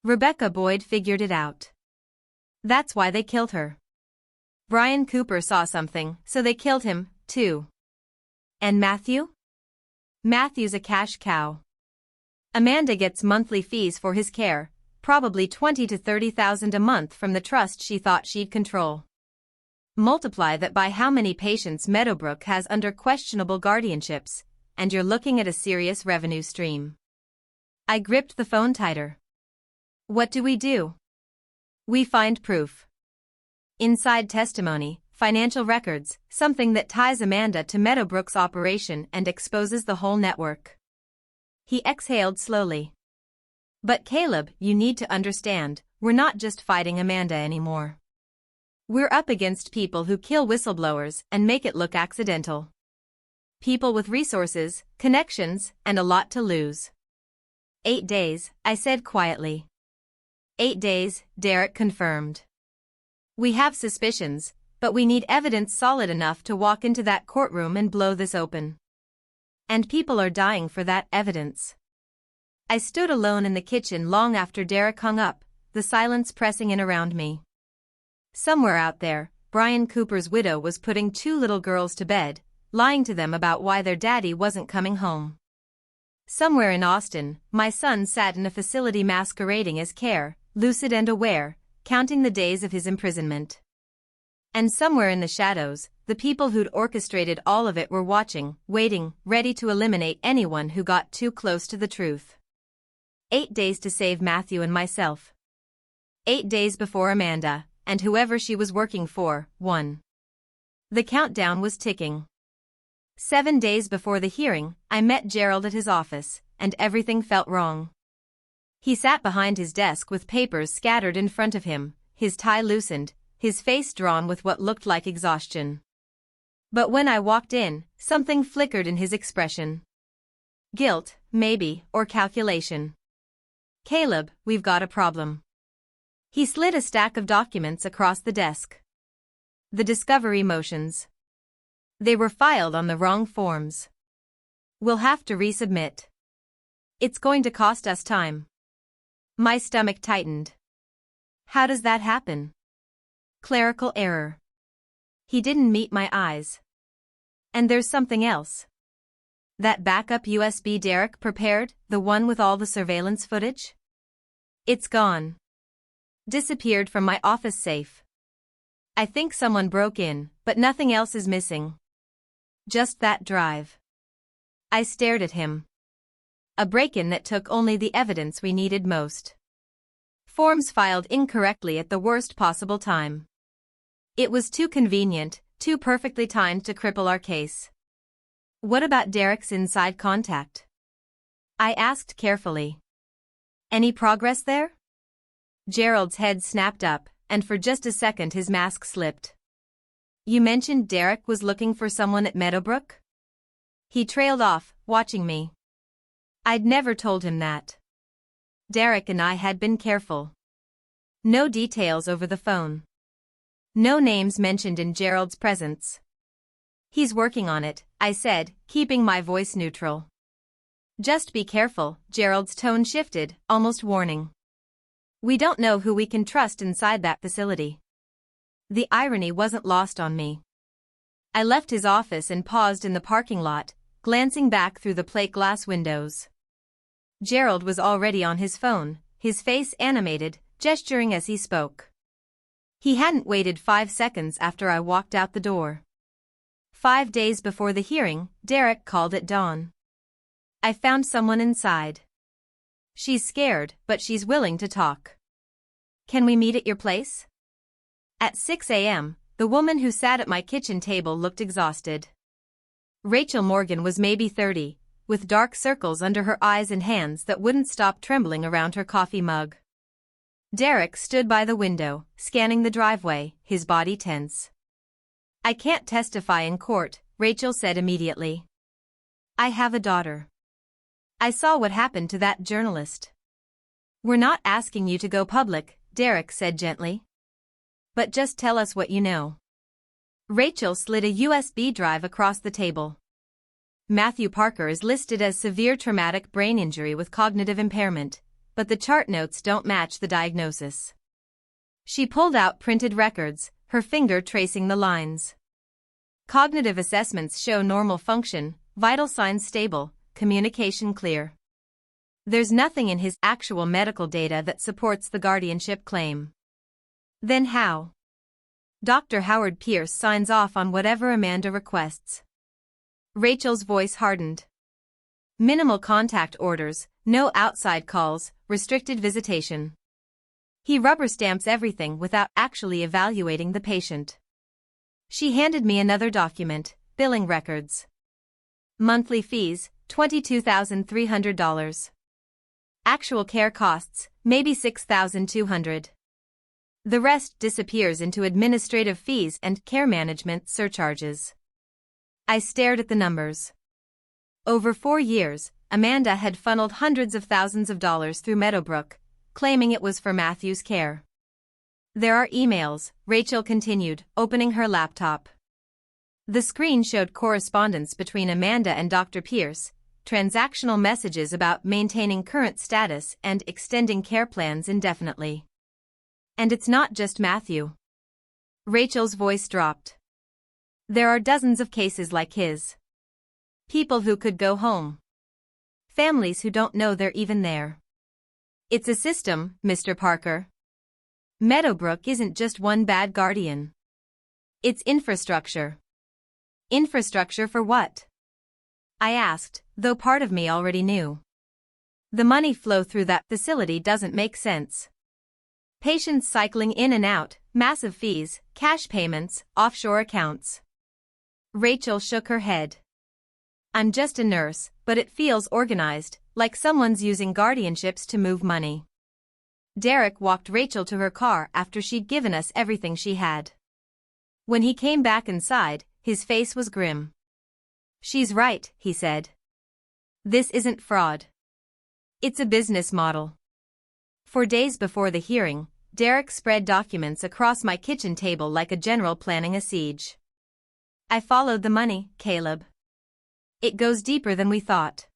Rebecca Boyd figured it out. That's why they killed her. Brian Cooper saw something, so they killed him, too. And Matthew? Matthew's a cash cow. Amanda gets monthly fees for his care, probably $20,000 to $30,000 a month from the trust she thought she'd control. Multiply that by how many patients Meadowbrook has under questionable guardianships, and you're looking at a serious revenue stream. I gripped the phone tighter. What do? We find proof. Inside testimony, financial records, something that ties Amanda to Meadowbrook's operation and exposes the whole network. He exhaled slowly. But Caleb, you need to understand, we're not just fighting Amanda anymore. We're up against people who kill whistleblowers and make it look accidental. People with resources, connections, and a lot to lose. 8 days, I said quietly. 8 days, Derek confirmed. We have suspicions, but we need evidence solid enough to walk into that courtroom and blow this open. And people are dying for that evidence. I stood alone in the kitchen long after Derek hung up, the silence pressing in around me. Somewhere out there, Brian Cooper's widow was putting 2 little girls to bed, lying to them about why their daddy wasn't coming home. Somewhere in Austin, my son sat in a facility masquerading as care, lucid and aware, counting the days of his imprisonment. And somewhere in the shadows, the people who'd orchestrated all of it were watching, waiting, ready to eliminate anyone who got too close to the truth. 8 days to save Matthew and myself. 8 days before Amanda, and whoever she was working for, won. The countdown was ticking. 7 days before the hearing, I met Gerald at his office, and everything felt wrong. He sat behind his desk with papers scattered in front of him, his tie loosened, his face drawn with what looked like exhaustion. But when I walked in, something flickered in his expression. Guilt, maybe, or calculation. Caleb, we've got a problem. He slid a stack of documents across the desk. The discovery motions. They were filed on the wrong forms. We'll have to resubmit. It's going to cost us time. My stomach tightened. How does that happen? Clerical error. He didn't meet my eyes. And there's something else. That backup USB Derek prepared, the one with all the surveillance footage? It's gone. Disappeared from my office safe. I think someone broke in, but nothing else is missing. Just that drive. I stared at him. A break-in that took only the evidence we needed most. Forms filed incorrectly at the worst possible time. It was too convenient, too perfectly timed to cripple our case. What about Derek's inside contact? I asked carefully. Any progress there? Gerald's head snapped up, and for just a second his mask slipped. You mentioned Derek was looking for someone at Meadowbrook? He trailed off, watching me. I'd never told him that. Derek and I had been careful. No details over the phone. No names mentioned in Gerald's presence. He's working on it, I said, keeping my voice neutral. Just be careful, Gerald's tone shifted, almost warning. We don't know who we can trust inside that facility. The irony wasn't lost on me. I left his office and paused in the parking lot, glancing back through the plate glass windows. Gerald was already on his phone, his face animated, gesturing as he spoke. He hadn't waited 5 seconds after I walked out the door. 5 days before the hearing, Derek called at dawn. I found someone inside. She's scared, but she's willing to talk. Can we meet at your place? At 6 a.m., the woman who sat at my kitchen table looked exhausted. Rachel Morgan was maybe 30, with dark circles under her eyes and hands that wouldn't stop trembling around her coffee mug. Derek stood by the window, scanning the driveway, his body tense. I can't testify in court, Rachel said immediately. I have a daughter. I saw what happened to that journalist. We're not asking you to go public, Derek said gently. But just tell us what you know. Rachel slid a USB drive across the table. Matthew Parker is listed as severe traumatic brain injury with cognitive impairment, but the chart notes don't match the diagnosis. She pulled out printed records, her finger tracing the lines. Cognitive assessments show normal function, vital signs stable, communication clear. There's nothing in his actual medical data that supports the guardianship claim. Then how? Dr. Howard Pierce signs off on whatever Amanda requests. Rachel's voice hardened. Minimal contact orders, no outside calls, restricted visitation. He rubber stamps everything without actually evaluating the patient. She handed me another document, billing records. Monthly fees, $22,300. Actual care costs, maybe $6,200. The rest disappears into administrative fees and care management surcharges. I stared at the numbers. Over 4 years, Amanda had funneled hundreds of thousands of dollars through Meadowbrook, claiming it was for Matthew's care. There are emails, Rachel continued, opening her laptop. The screen showed correspondence between Amanda and Dr. Pierce, transactional messages about maintaining current status and extending care plans indefinitely. And it's not just Matthew. Rachel's voice dropped. There are dozens of cases like his. People who could go home. Families who don't know they're even there. It's a system, Mr. Parker. Meadowbrook isn't just one bad guardian. It's infrastructure. Infrastructure for what? I asked, though part of me already knew. The money flow through that facility doesn't make sense. Patients cycling in and out, massive fees, cash payments, offshore accounts. Rachel shook her head. I'm just a nurse, but it feels organized, like someone's using guardianships to move money. Derek walked Rachel to her car after she'd given us everything she had. When he came back inside, his face was grim. She's right, he said. This isn't fraud. It's a business model. For days before the hearing, Derek spread documents across my kitchen table like a general planning a siege. I followed the money, Caleb. It goes deeper than we thought.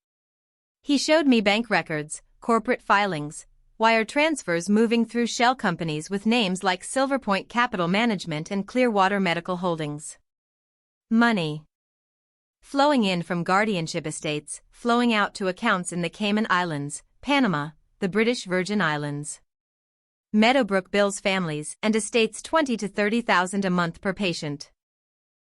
He showed me bank records, corporate filings, wire transfers moving through shell companies with names like Silverpoint Capital Management and Clearwater Medical Holdings. Money flowing in from guardianship estates, flowing out to accounts in the Cayman Islands, Panama, the British Virgin Islands. Meadowbrook bills families and estates $20,000 to $30,000 a month per patient.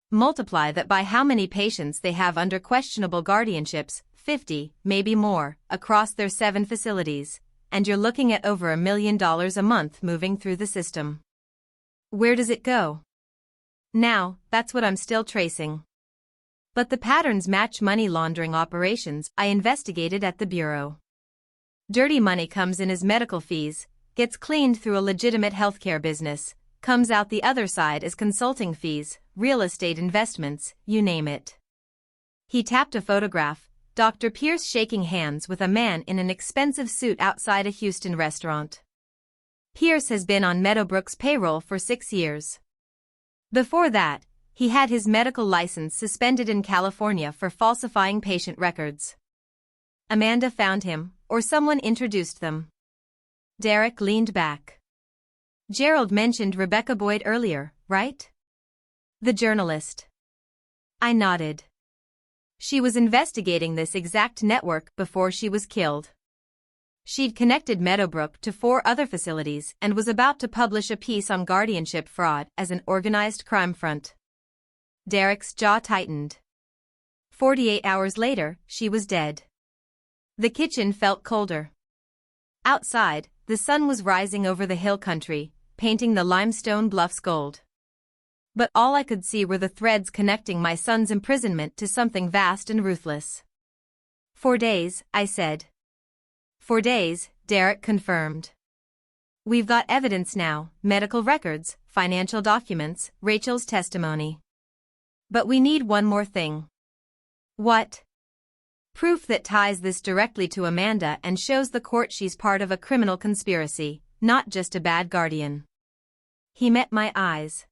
Multiply that by how many patients they have under questionable guardianships, 50, maybe more, across their 7 facilities, and you're looking at over $1 million a month moving through the system. Where does it go? Now, that's what I'm still tracing. But the patterns match money laundering operations I investigated at the Bureau. Dirty money comes in as medical fees, gets cleaned through a legitimate healthcare business, comes out the other side as consulting fees, real estate investments, you name it. He tapped a photograph, Dr. Pierce shaking hands with a man in an expensive suit outside a Houston restaurant. Pierce has been on Meadowbrook's payroll for 6 years. Before that, he had his medical license suspended in California for falsifying patient records. Amanda found him, or someone introduced them. Derek leaned back. Gerald mentioned Rebecca Boyd earlier, right? The journalist. I nodded. She was investigating this exact network before she was killed. She'd connected Meadowbrook to 4 other facilities and was about to publish a piece on guardianship fraud as an organized crime front. Derek's jaw tightened. 48 hours later, she was dead. The kitchen felt colder. Outside, the sun was rising over the hill country, painting the limestone bluffs gold. But all I could see were the threads connecting my son's imprisonment to something vast and ruthless. 4 days, I said. 4 days, Derek confirmed. We've got evidence now, medical records, financial documents, Rachel's testimony. But we need one more thing. What? Proof that ties this directly to Amanda and shows the court she's part of a criminal conspiracy, not just a bad guardian. He met my eyes.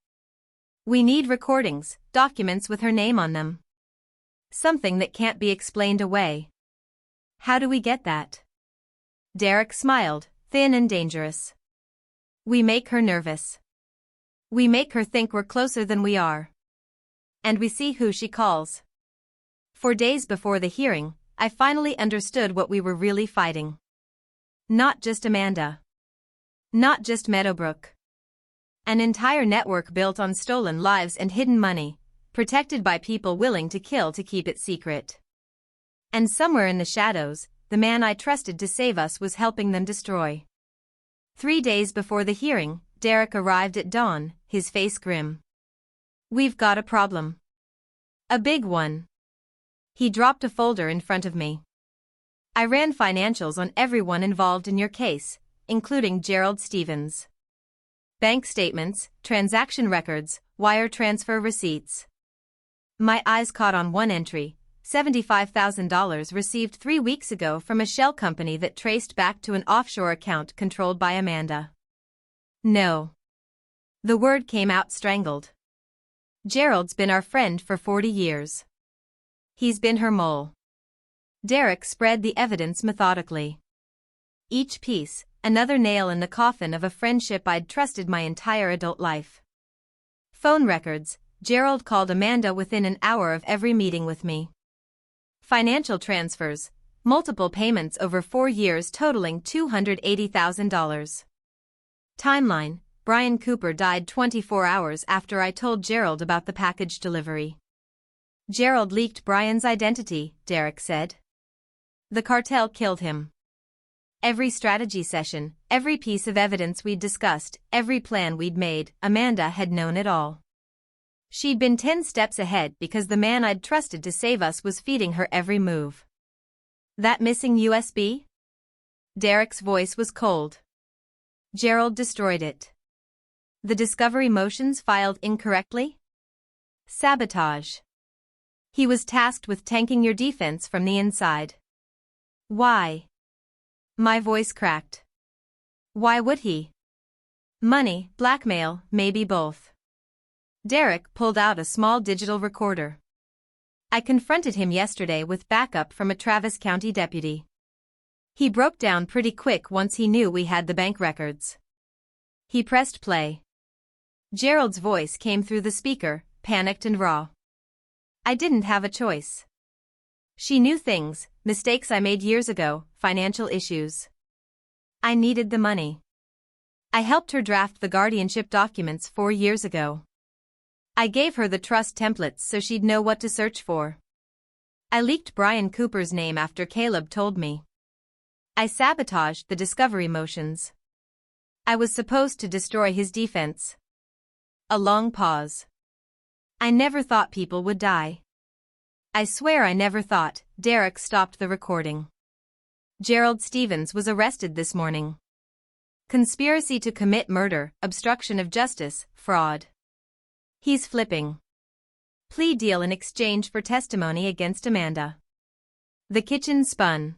We need recordings, documents with her name on them. Something that can't be explained away. How do we get that? Derek smiled, thin and dangerous. We make her nervous. We make her think we're closer than we are. And we see who she calls. 4 days before the hearing, I finally understood what we were really fighting. Not just Amanda. Not just Meadowbrook. An entire network built on stolen lives and hidden money, protected by people willing to kill to keep it secret. And somewhere in the shadows, the man I trusted to save us was helping them destroy. 3 days before the hearing, Derek arrived at dawn, his face grim. We've got a problem. A big one. He dropped a folder in front of me. I ran financials on everyone involved in your case, including Gerald Stevens. Bank statements, transaction records, wire transfer receipts. My eyes caught on one entry, $75,000 received 3 weeks ago from a shell company that traced back to an offshore account controlled by Amanda. No. The word came out strangled. Gerald's been our friend for 40 years. He's been her mole. Derek spread the evidence methodically. Each piece, another nail in the coffin of a friendship I'd trusted my entire adult life. Phone records, Gerald called Amanda within an hour of every meeting with me. Financial transfers, multiple payments over 4 years totaling $280,000. Timeline, Brian Cooper died 24 hours after I told Gerald about the package delivery. Gerald leaked Brian's identity, Derek said. The cartel killed him. Every strategy session, every piece of evidence we'd discussed, every plan we'd made, Amanda had known it all. She'd been 10 steps ahead because the man I'd trusted to save us was feeding her every move. That missing USB? Derek's voice was cold. Gerald destroyed it. The discovery motions filed incorrectly? Sabotage. He was tasked with tanking your defense from the inside. Why? My voice cracked. Why would he? Money, blackmail, maybe both. Derek pulled out a small digital recorder. I confronted him yesterday with backup from a Travis County deputy. He broke down pretty quick once he knew we had the bank records. He pressed play. Gerald's voice came through the speaker, panicked and raw. I didn't have a choice. She knew things, mistakes I made years ago, financial issues. I needed the money. I helped her draft the guardianship documents 4 years ago. I gave her the trust templates so she'd know what to search for. I leaked Brian Cooper's name after Caleb told me. I sabotaged the discovery motions. I was supposed to destroy his defense. A long pause. I never thought people would die. I swear I never thought. Derek stopped the recording. Gerald Stevens was arrested this morning. Conspiracy to commit murder, obstruction of justice, fraud. He's flipping. Plea deal in exchange for testimony against Amanda. The kitchen spun.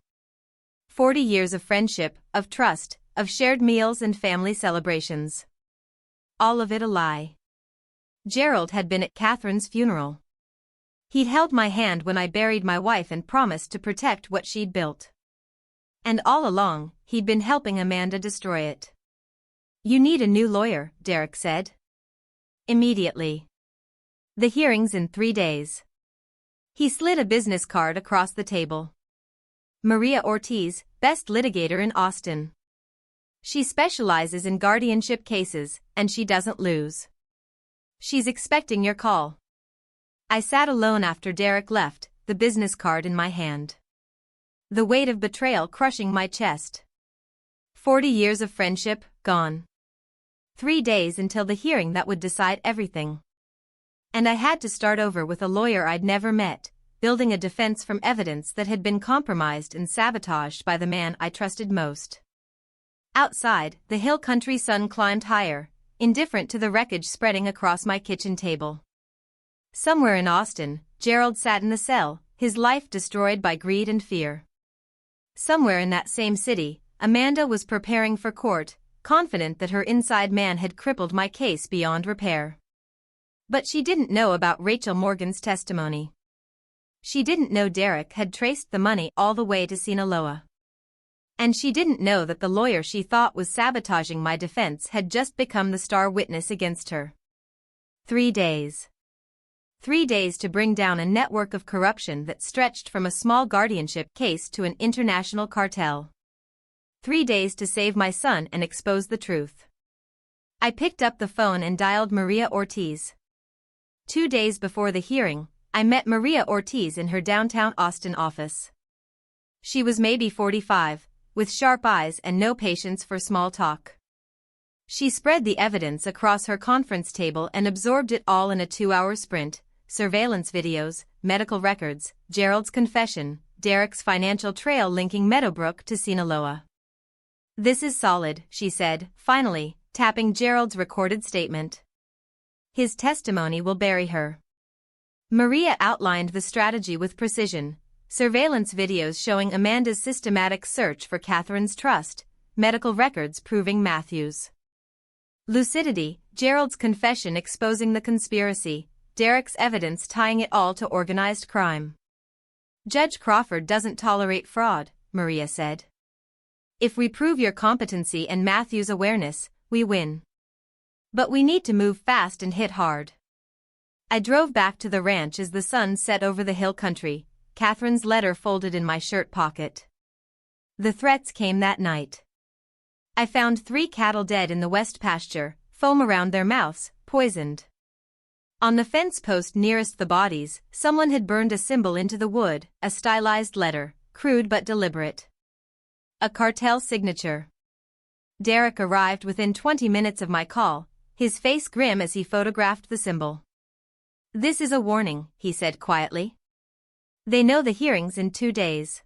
40 years of friendship, of trust, of shared meals and family celebrations. All of it a lie. Gerald had been at Catherine's funeral. He'd held my hand when I buried my wife and promised to protect what she'd built. And all along, he'd been helping Amanda destroy it. You need a new lawyer, Derek said. Immediately. The hearing's in 3 days. He slid a business card across the table. Maria Ortiz, best litigator in Austin. She specializes in guardianship cases, and she doesn't lose. She's expecting your call. I sat alone after Derek left, the business card in my hand. The weight of betrayal crushing my chest. 40 years of friendship, gone. 3 days until the hearing that would decide everything. And I had to start over with a lawyer I'd never met, building a defense from evidence that had been compromised and sabotaged by the man I trusted most. Outside, the hill country sun climbed higher, indifferent to the wreckage spreading across my kitchen table. Somewhere in Austin, Gerald sat in the cell, his life destroyed by greed and fear. Somewhere in that same city, Amanda was preparing for court, confident that her inside man had crippled my case beyond repair. But she didn't know about Rachel Morgan's testimony. She didn't know Derek had traced the money all the way to Sinaloa. And she didn't know that the lawyer she thought was sabotaging my defense had just become the star witness against her. 3 days. 3 days to bring down a network of corruption that stretched from a small guardianship case to an international cartel. 3 days to save my son and expose the truth. I picked up the phone and dialed Maria Ortiz. 2 days before the hearing, I met Maria Ortiz in her downtown Austin office. She was maybe 45, with sharp eyes and no patience for small talk. She spread the evidence across her conference table and absorbed it all in a 2-hour sprint: surveillance videos, medical records, Gerald's confession, Derek's financial trail linking Meadowbrook to Sinaloa. This is solid, she said, finally, tapping Gerald's recorded statement. His testimony will bury her. Maria outlined the strategy with precision: surveillance videos showing Amanda's systematic search for Catherine's trust, medical records proving Matthew's lucidity, Gerald's confession exposing the conspiracy, Derek's evidence tying it all to organized crime. Judge Crawford doesn't tolerate fraud, Maria said. If we prove your competency and Matthew's awareness, we win. But we need to move fast and hit hard. I drove back to the ranch as the sun set over the hill country, Catherine's letter folded in my shirt pocket. The threats came that night. I found 3 cattle dead in the west pasture, foam around their mouths, poisoned. On the fence post nearest the bodies, someone had burned a symbol into the wood, a stylized letter, crude but deliberate. A cartel signature. Derek arrived within 20 minutes of my call, his face grim as he photographed the symbol. This is a warning, he said quietly. They know the hearing's in 2 days.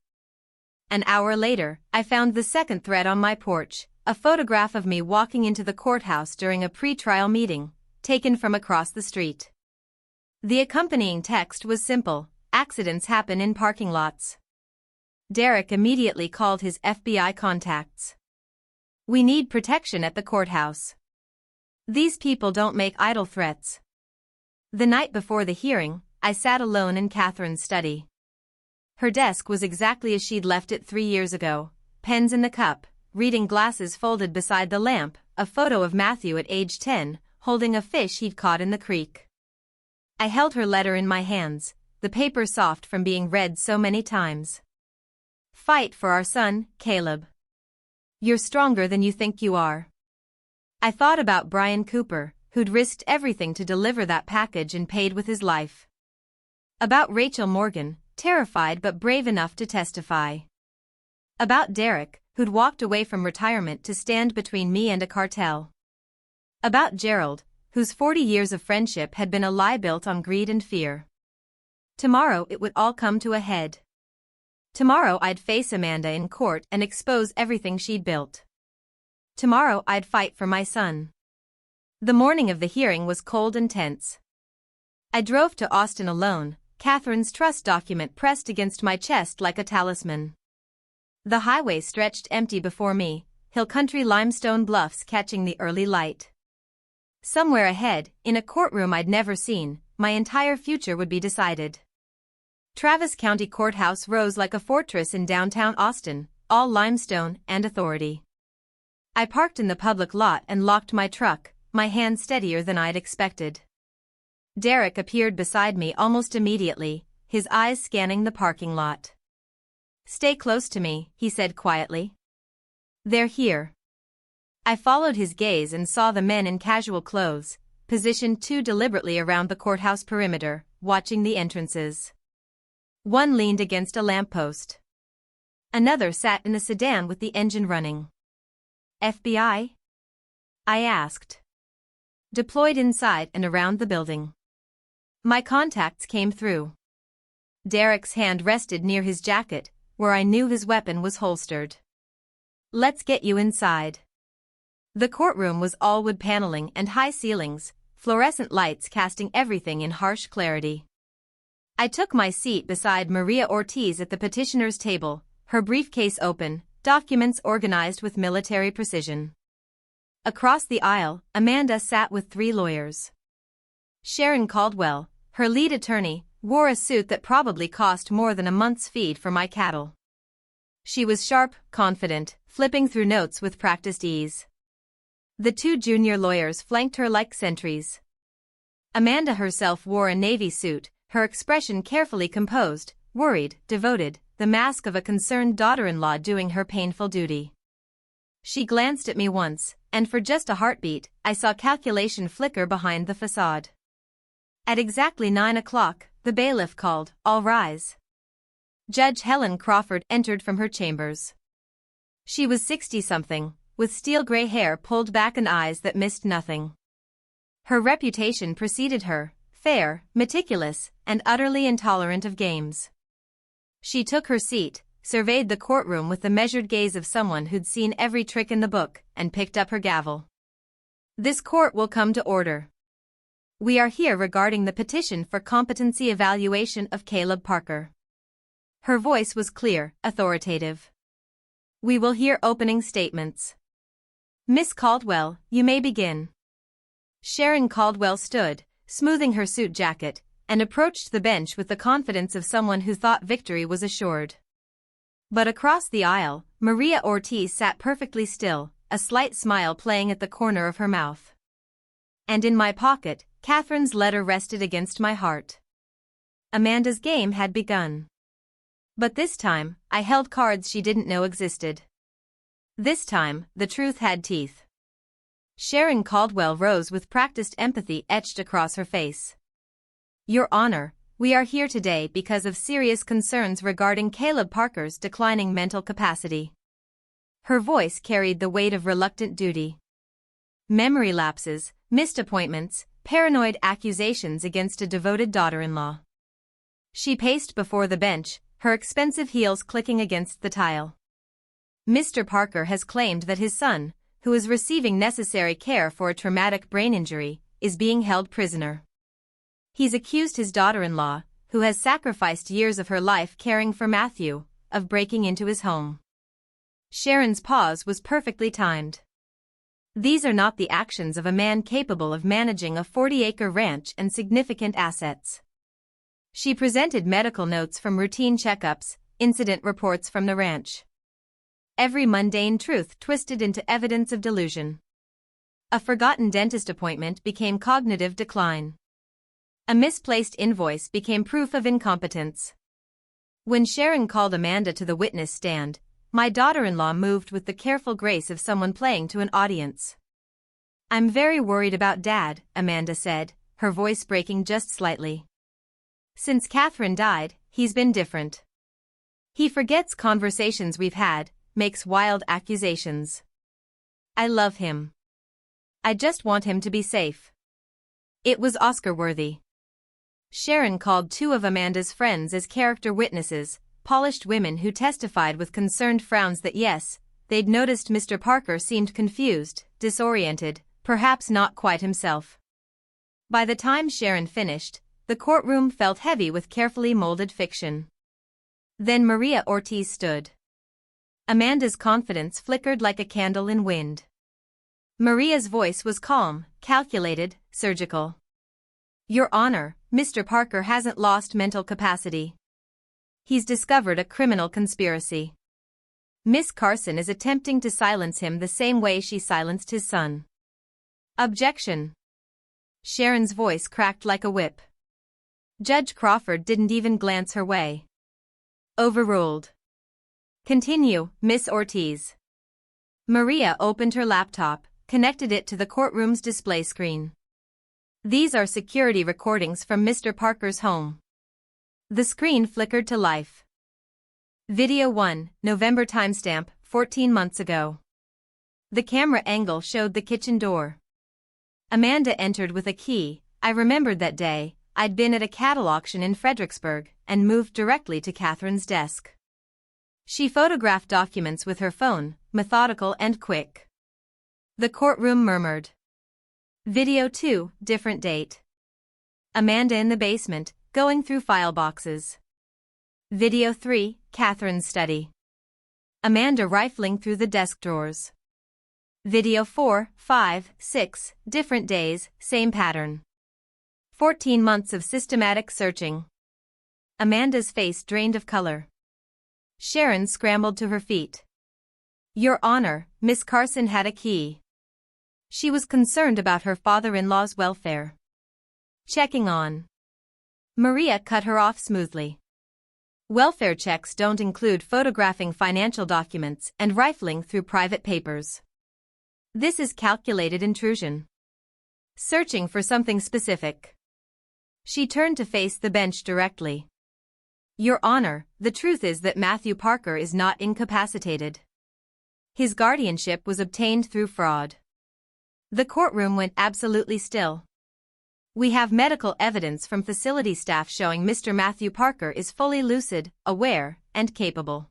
An hour later, I found the second thread on my porch, a photograph of me walking into the courthouse during a pre-trial meeting, taken from across the street. The accompanying text was simple: accidents happen in parking lots. Derek immediately called his FBI contacts. We need protection at the courthouse. These people don't make idle threats. The night before the hearing, I sat alone in Catherine's study. Her desk was exactly as she'd left it 3 years ago, pens in the cup, reading glasses folded beside the lamp, a photo of Matthew at age 10, holding a fish he'd caught in the creek. I held her letter in my hands, the paper soft from being read so many times. Fight for our son, Caleb. You're stronger than you think you are. I thought about Brian Cooper, who'd risked everything to deliver that package and paid with his life. About Rachel Morgan, terrified but brave enough to testify. About Derek, who'd walked away from retirement to stand between me and a cartel. About Gerald, whose 40 years of friendship had been a lie built on greed and fear. Tomorrow it would all come to a head. Tomorrow I'd face Amanda in court and expose everything she'd built. Tomorrow I'd fight for my son. The morning of the hearing was cold and tense. I drove to Austin alone, Catherine's trust document pressed against my chest like a talisman. The highway stretched empty before me, hill country limestone bluffs catching the early light. Somewhere ahead, in a courtroom I'd never seen, my entire future would be decided. Travis County Courthouse rose like a fortress in downtown Austin, all limestone and authority. I parked in the public lot and locked my truck, my hand steadier than I'd expected. Derek appeared beside me almost immediately, his eyes scanning the parking lot. Stay close to me, he said quietly. They're here. I followed his gaze and saw the men in casual clothes, positioned too deliberately around the courthouse perimeter, watching the entrances. One leaned against a lamppost. Another sat in a sedan with the engine running. FBI? I asked. Deployed inside and around the building. My contacts came through. Derek's hand rested near his jacket, where I knew his weapon was holstered. Let's get you inside. The courtroom was all wood paneling and high ceilings, fluorescent lights casting everything in harsh clarity. I took my seat beside Maria Ortiz at the petitioner's table, her briefcase open, documents organized with military precision. Across the aisle, Amanda sat with 3 lawyers. Sharon Caldwell, her lead attorney, wore a suit that probably cost more than a month's feed for my cattle. She was sharp, confident, flipping through notes with practiced ease. The 2 junior lawyers flanked her like sentries. Amanda herself wore a navy suit, her expression carefully composed, worried, devoted, the mask of a concerned daughter-in-law doing her painful duty. She glanced at me once, and for just a heartbeat, I saw calculation flicker behind the facade. At exactly 9 o'clock, the bailiff called, "All rise." Judge Helen Crawford entered from her chambers. She was 60-something, with steel-gray hair pulled back and eyes that missed nothing. Her reputation preceded her, fair, meticulous, and utterly intolerant of games. She took her seat, surveyed the courtroom with the measured gaze of someone who'd seen every trick in the book, and picked up her gavel. This court will come to order. We are here regarding the petition for competency evaluation of Caleb Parker. Her voice was clear, authoritative. We will hear opening statements. Miss Caldwell, you may begin. Sharon Caldwell stood, smoothing her suit jacket, and approached the bench with the confidence of someone who thought victory was assured. But across the aisle, Maria Ortiz sat perfectly still, a slight smile playing at the corner of her mouth. And in my pocket, Catherine's letter rested against my heart. Amanda's game had begun. But this time, I held cards she didn't know existed. This time, the truth had teeth. Sharon Caldwell rose with practiced empathy etched across her face. Your Honor, we are here today because of serious concerns regarding Caleb Parker's declining mental capacity. Her voice carried the weight of reluctant duty. Memory lapses, missed appointments, paranoid accusations against a devoted daughter-in-law. She paced before the bench, her expensive heels clicking against the tile. Mr. Parker has claimed that his son, who is receiving necessary care for a traumatic brain injury, is being held prisoner. He's accused his daughter-in-law, who has sacrificed years of her life caring for Matthew, of breaking into his home. Sharon's pause was perfectly timed. These are not the actions of a man capable of managing a 40-acre ranch and significant assets. She presented medical notes from routine checkups, incident reports from the ranch. Every mundane truth twisted into evidence of delusion. A forgotten dentist appointment became cognitive decline. A misplaced invoice became proof of incompetence. When Sharon called Amanda to the witness stand, my daughter-in-law moved with the careful grace of someone playing to an audience. "I'm very worried about Dad," Amanda said, her voice breaking just slightly. "Since Catherine died, he's been different. He forgets conversations we've had, makes wild accusations. I love him. I just want him to be safe." It was Oscar-worthy. Sharon called two of Amanda's friends as character witnesses, polished women who testified with concerned frowns that yes, they'd noticed Mr. Parker seemed confused, disoriented, perhaps not quite himself. By the time Sharon finished, the courtroom felt heavy with carefully molded fiction. Then Maria Ortiz stood. Amanda's confidence flickered like a candle in wind. Maria's voice was calm, calculated, surgical. "Your Honor, Mr. Parker hasn't lost mental capacity. He's discovered a criminal conspiracy. Miss Carson is attempting to silence him the same way she silenced his son." "Objection." Sharon's voice cracked like a whip. Judge Crawford didn't even glance her way. "Overruled. Continue, Miss Ortiz." Maria opened her laptop, connected it to the courtroom's display screen. "These are security recordings from Mr. Parker's home." The screen flickered to life. Video 1, November timestamp, 14 months ago. The camera angle showed the kitchen door. Amanda entered with a key. "I remembered that day. I'd been at a cattle auction in Fredericksburg and moved directly to Catherine's desk." She photographed documents with her phone, methodical and quick. The courtroom murmured. Video 2, different date. Amanda in the basement, going through file boxes. Video 3, Catherine's study. Amanda rifling through the desk drawers. Video 4, 5, 6, different days, same pattern. 14 months of systematic searching. Amanda's face drained of color. Sharon scrambled to her feet. "Your Honor, Miss Carson had a key. She was concerned about her father-in-law's welfare." "Checking on." Maria cut her off smoothly. "Welfare checks don't include photographing financial documents and rifling through private papers. This is calculated intrusion. Searching for something specific." She turned to face the bench directly. "Your Honor, the truth is that Matthew Parker is not incapacitated. His guardianship was obtained through fraud." The courtroom went absolutely still. "We have medical evidence from facility staff showing Mr. Matthew Parker is fully lucid, aware, and capable.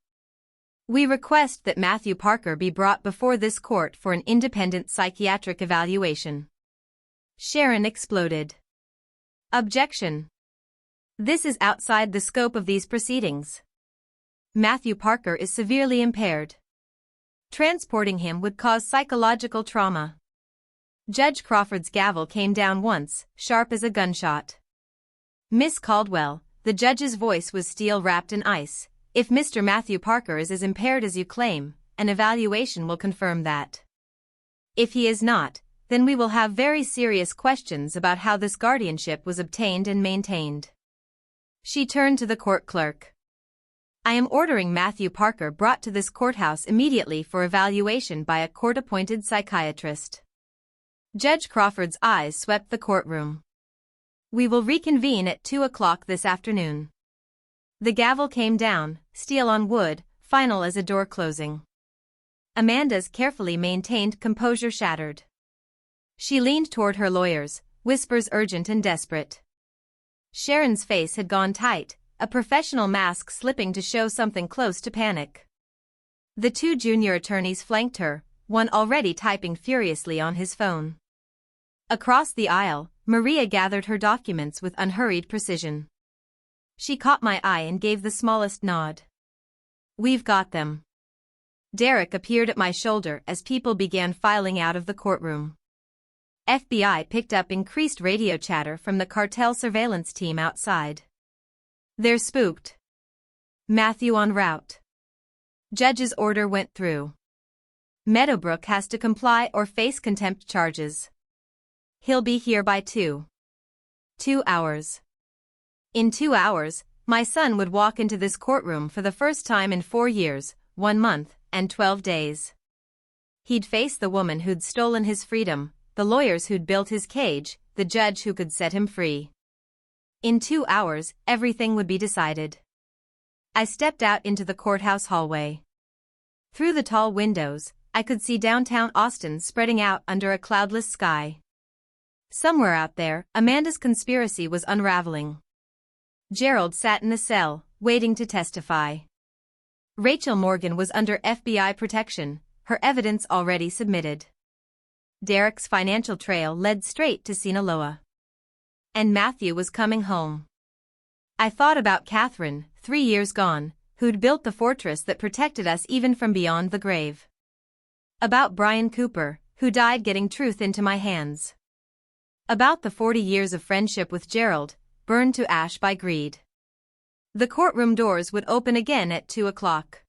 We request that Matthew Parker be brought before this court for an independent psychiatric evaluation." Sharon exploded. "Objection. This is outside the scope of these proceedings. Matthew Parker is severely impaired. Transporting him would cause psychological trauma." Judge Crawford's gavel came down once, sharp as a gunshot. "Miss Caldwell," the judge's voice was steel wrapped in ice, "if Mr. Matthew Parker is as impaired as you claim, an evaluation will confirm that. If he is not, then we will have very serious questions about how this guardianship was obtained and maintained." She turned to the court clerk. "I am ordering Matthew Parker brought to this courthouse immediately for evaluation by a court-appointed psychiatrist." Judge Crawford's eyes swept the courtroom. "We will reconvene at 2 o'clock this afternoon." The gavel came down, steel on wood, final as a door closing. Amanda's carefully maintained composure shattered. She leaned toward her lawyers, whispers urgent and desperate. Sharon's face had gone tight, a professional mask slipping to show something close to panic. The two junior attorneys flanked her, one already typing furiously on his phone. Across the aisle, Maria gathered her documents with unhurried precision. She caught my eye and gave the smallest nod. We've got them. Derek appeared at my shoulder as people began filing out of the courtroom. FBI picked up increased radio chatter from the cartel surveillance team outside. They're spooked. Matthew en route. Judge's order went through. Meadowbrook has to comply or face contempt charges. He'll be here by 2 hours. In 2 hours, my son would walk into this courtroom for the first time in 4 years, 1 month, and 12 days. He'd face the woman who'd stolen his freedom, the lawyers who'd built his cage, the judge who could set him free. In 2 hours, everything would be decided. I stepped out into the courthouse hallway. Through the tall windows, I could see downtown Austin spreading out under a cloudless sky. Somewhere out there, Amanda's conspiracy was unraveling. Gerald sat in a cell, waiting to testify. Rachel Morgan was under FBI protection, her evidence already submitted. Derek's financial trail led straight to Sinaloa. And Matthew was coming home. I thought about Catherine, 3 years gone, who'd built the fortress that protected us even from beyond the grave. About Brian Cooper, who died getting truth into my hands. About the 40 years of friendship with Gerald, burned to ash by greed. The courtroom doors would open again at 2 o'clock.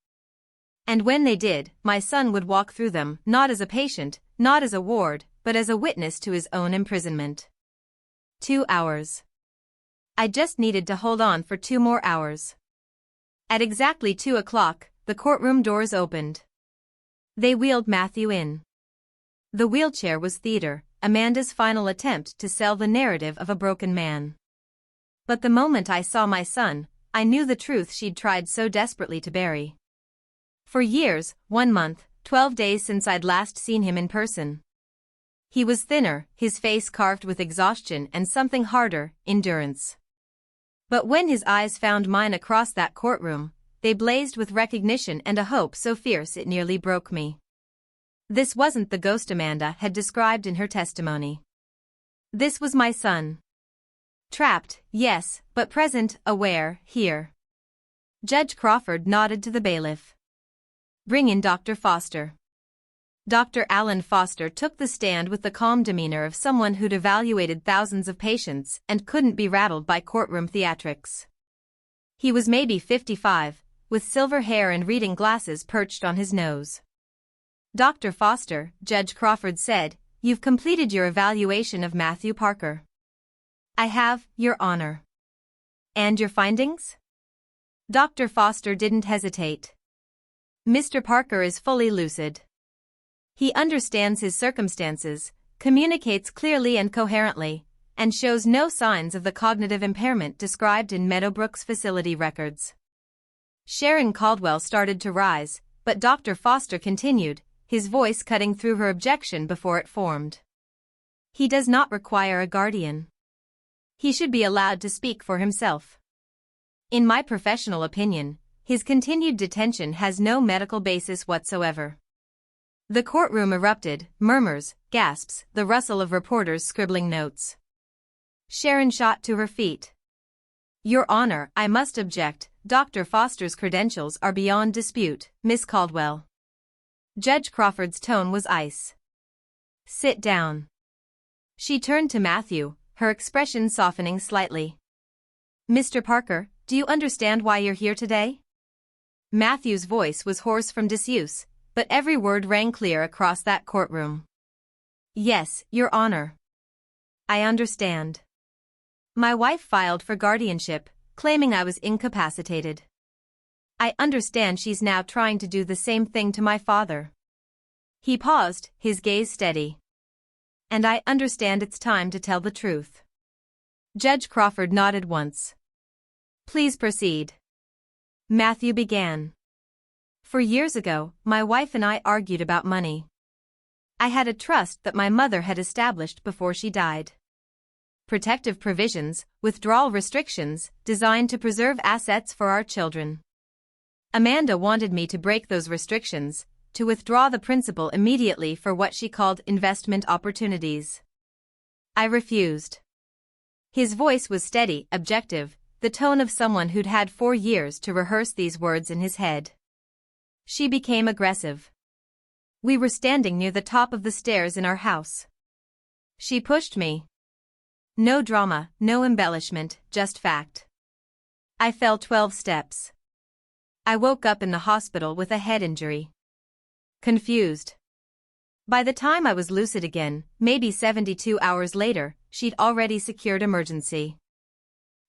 And when they did, my son would walk through them, not as a patient, not as a ward, but as a witness to his own imprisonment. 2 hours. I just needed to hold on for 2 more hours. At exactly 2 o'clock, the courtroom doors opened. They wheeled Matthew in. The wheelchair was theater, Amanda's final attempt to sell the narrative of a broken man. But the moment I saw my son, I knew the truth she'd tried so desperately to bury. For years, 1 month, 12 days since I'd last seen him in person. He was thinner, his face carved with exhaustion and something harder, endurance. But when his eyes found mine across that courtroom, they blazed with recognition and a hope so fierce it nearly broke me. This wasn't the ghost Amanda had described in her testimony. This was my son. Trapped, yes, but present, aware, here. Judge Crawford nodded to the bailiff. Bring in Dr. Foster. Dr. Alan Foster took the stand with the calm demeanor of someone who'd evaluated thousands of patients and couldn't be rattled by courtroom theatrics. He was maybe 55, with silver hair and reading glasses perched on his nose. Dr. Foster, Judge Crawford said, you've completed your evaluation of Matthew Parker. I have, Your Honor. And your findings? Dr. Foster didn't hesitate. Mr. Parker is fully lucid. He understands his circumstances, communicates clearly and coherently, and shows no signs of the cognitive impairment described in Meadowbrook's facility records. Sharon Caldwell started to rise, but Dr. Foster continued, his voice cutting through her objection before it formed. He does not require a guardian. He should be allowed to speak for himself. In my professional opinion, his continued detention has no medical basis whatsoever. The courtroom erupted, murmurs, gasps, the rustle of reporters scribbling notes. Sharon shot to her feet. Your Honor, I must object, Dr. Foster's credentials are beyond dispute, Miss Caldwell. Judge Crawford's tone was ice. Sit down. She turned to Matthew, her expression softening slightly. Mr. Parker, do you understand why you're here today? Matthew's voice was hoarse from disuse, but every word rang clear across that courtroom. Yes, Your Honor. I understand. My wife filed for guardianship, claiming I was incapacitated. I understand she's now trying to do the same thing to my father. He paused, his gaze steady. And I understand it's time to tell the truth. Judge Crawford nodded once. Please proceed. Matthew began. For years ago, my wife and I argued about money. I had a trust that my mother had established before she died. Protective provisions, withdrawal restrictions, designed to preserve assets for our children. Amanda wanted me to break those restrictions, to withdraw the principal immediately for what she called investment opportunities. I refused. His voice was steady, objective, the tone of someone who'd had 4 years to rehearse these words in his head. She became aggressive. We were standing near the top of the stairs in our house. She pushed me. No drama, no embellishment, just fact. I fell 12 steps. I woke up in the hospital with a head injury. Confused. By the time I was lucid again, maybe 72 hours later, she'd already secured emergency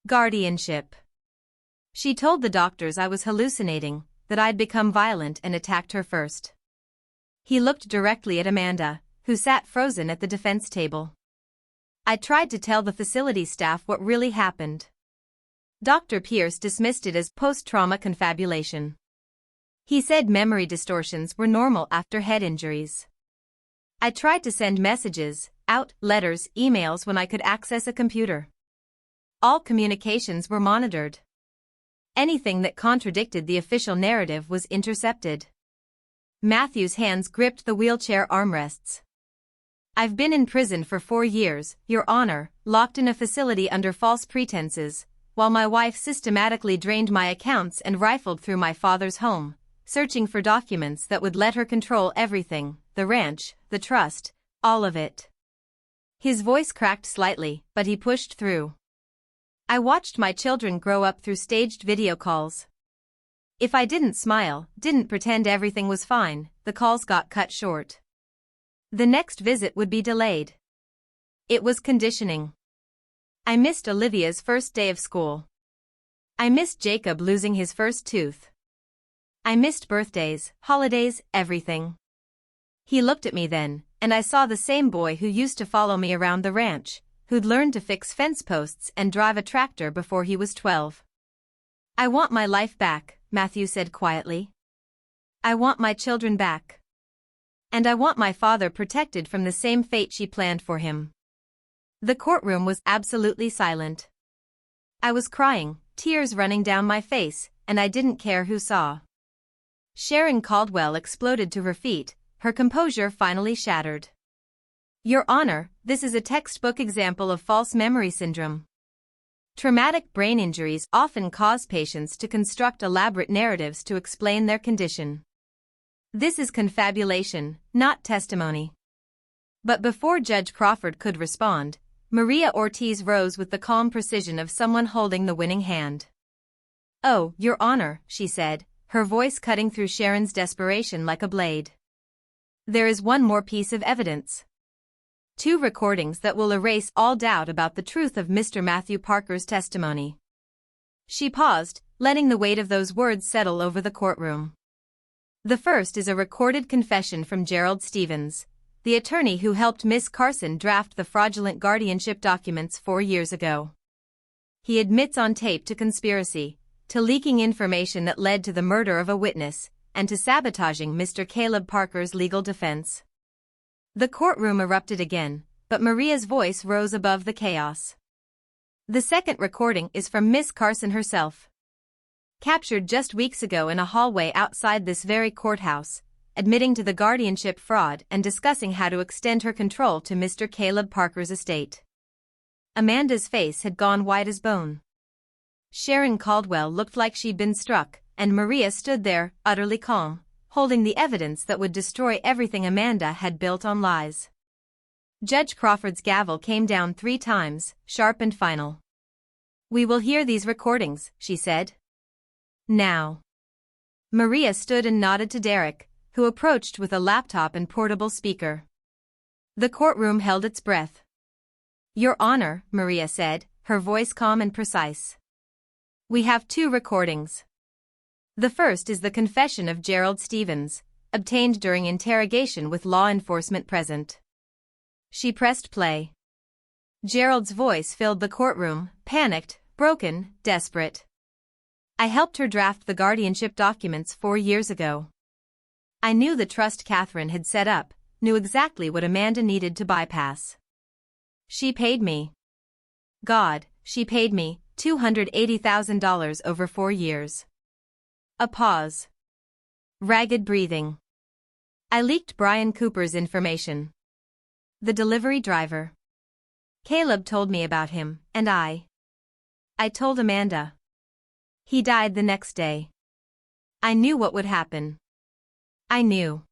guardianship. She told the doctors I was hallucinating, that I'd become violent and attacked her first. He looked directly at Amanda, who sat frozen at the defense table. I tried to tell the facility staff what really happened. Dr. Pierce dismissed it as post-trauma confabulation. He said memory distortions were normal after head injuries. I tried to send messages, letters, emails when I could access a computer. All communications were monitored. Anything that contradicted the official narrative was intercepted. Matthew's hands gripped the wheelchair armrests. I've been in prison for 4 years, Your Honor, locked in a facility under false pretenses, while my wife systematically drained my accounts and rifled through my father's home, searching for documents that would let her control everything, the ranch, the trust, all of it. His voice cracked slightly, but he pushed through. I watched my children grow up through staged video calls. If I didn't smile, didn't pretend everything was fine, the calls got cut short. The next visit would be delayed. It was conditioning. I missed Olivia's first day of school. I missed Jacob losing his first tooth. I missed birthdays, holidays, everything. He looked at me then, and I saw the same boy who used to follow me around the ranch, who'd learned to fix fence posts and drive a tractor before he was 12. I want my life back, Matthew said quietly. I want my children back. And I want my father protected from the same fate she planned for him. The courtroom was absolutely silent. I was crying, tears running down my face, and I didn't care who saw. Sharon Caldwell exploded to her feet, her composure finally shattered. Your Honor, this is a textbook example of false memory syndrome. Traumatic brain injuries often cause patients to construct elaborate narratives to explain their condition. This is confabulation, not testimony. But before Judge Crawford could respond, Maria Ortiz rose with the calm precision of someone holding the winning hand. "Oh, Your Honor," she said, her voice cutting through Sharon's desperation like a blade. "There is one more piece of evidence. 2 recordings that will erase all doubt about the truth of Mr. Matthew Parker's testimony." She paused, letting the weight of those words settle over the courtroom. The first is a recorded confession from Gerald Stevens, the attorney who helped Miss Carson draft the fraudulent guardianship documents 4 years ago. He admits on tape to conspiracy, to leaking information that led to the murder of a witness, and to sabotaging Mr. Caleb Parker's legal defense. The courtroom erupted again, but Maria's voice rose above the chaos. The second recording is from Miss Carson herself. Captured just weeks ago in a hallway outside this very courthouse, admitting to the guardianship fraud and discussing how to extend her control to Mr. Caleb Parker's estate. Amanda's face had gone white as bone. Sharon Caldwell looked like she'd been struck, and Maria stood there, utterly calm, holding the evidence that would destroy everything Amanda had built on lies. Judge Crawford's gavel came down 3 times, sharp and final. "We will hear these recordings," she said. "Now." Maria stood and nodded to Derek, who approached with a laptop and portable speaker. The courtroom held its breath. "Your Honor," Maria said, her voice calm and precise. "We have 2 recordings. The first is the confession of Gerald Stevens, obtained during interrogation with law enforcement present." She pressed play. Gerald's voice filled the courtroom, panicked, broken, desperate. "I helped her draft the guardianship documents 4 years ago. I knew the trust Catherine had set up, knew exactly what Amanda needed to bypass. She paid me. God, she paid me $280,000 over 4 years. A pause. Ragged breathing. "I leaked Brian Cooper's information. The delivery driver. Caleb told me about him, and I told Amanda. He died the next day. I knew what would happen. I knew.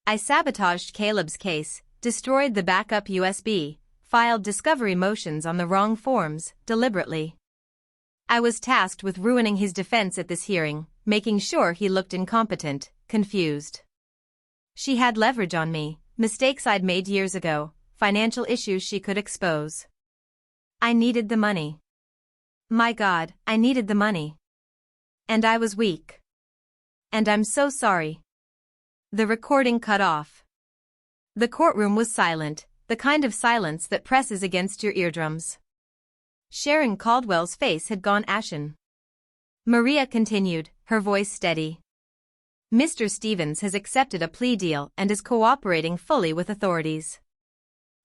I sabotaged Caleb's case, destroyed the backup USB, filed discovery motions on the wrong forms, deliberately. I was tasked with ruining his defense at this hearing, making sure he looked incompetent, confused. She had leverage on me, mistakes I'd made years ago, financial issues she could expose. I needed the money. My God, I needed the money. And I was weak. And I'm so sorry. The recording cut off. The courtroom was silent, the kind of silence that presses against your eardrums. Sharon Caldwell's face had gone ashen. Maria continued, her voice steady. Mr. Stevens has accepted a plea deal and is cooperating fully with authorities.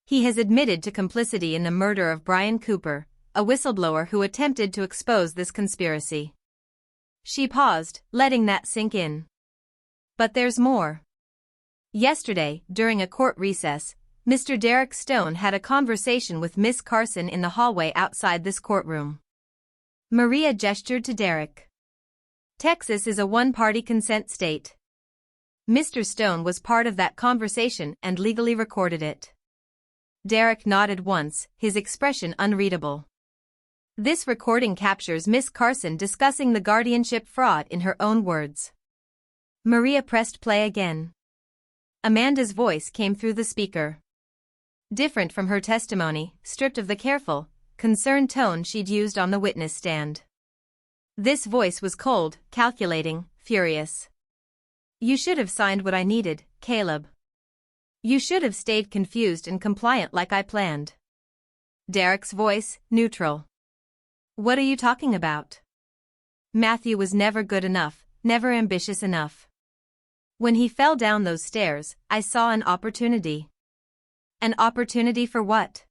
He has admitted to complicity in the murder of Brian Cooper, a whistleblower who attempted to expose this conspiracy. She paused, letting that sink in. But there's more. Yesterday, during a court recess, Mr. Derek Stone had a conversation with Miss Carson in the hallway outside this courtroom. Maria gestured to Derek. Texas is a one-party consent state. Mr. Stone was part of that conversation and legally recorded it. Derek nodded once, his expression unreadable. This recording captures Miss Carson discussing the guardianship fraud in her own words. Maria pressed play again. Amanda's voice came through the speaker. Different from her testimony, stripped of the careful, concerned tone she'd used on the witness stand. This voice was cold, calculating, furious. You should have signed what I needed, Caleb. You should have stayed confused and compliant like I planned. Derek's voice, neutral. What are you talking about? Matthew was never good enough, never ambitious enough. When he fell down those stairs, I saw an opportunity. An opportunity for what?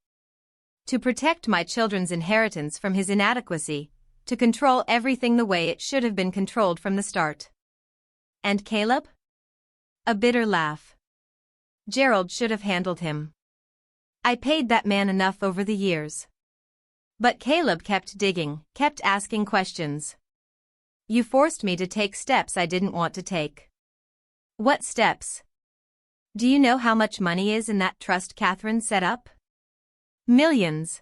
To protect my children's inheritance from his inadequacy, to control everything the way it should have been controlled from the start. And Caleb? A bitter laugh. Gerald should have handled him. I paid that man enough over the years. But Caleb kept digging, kept asking questions. You forced me to take steps I didn't want to take. What steps? Do you know how much money is in that trust Catherine set up? Millions.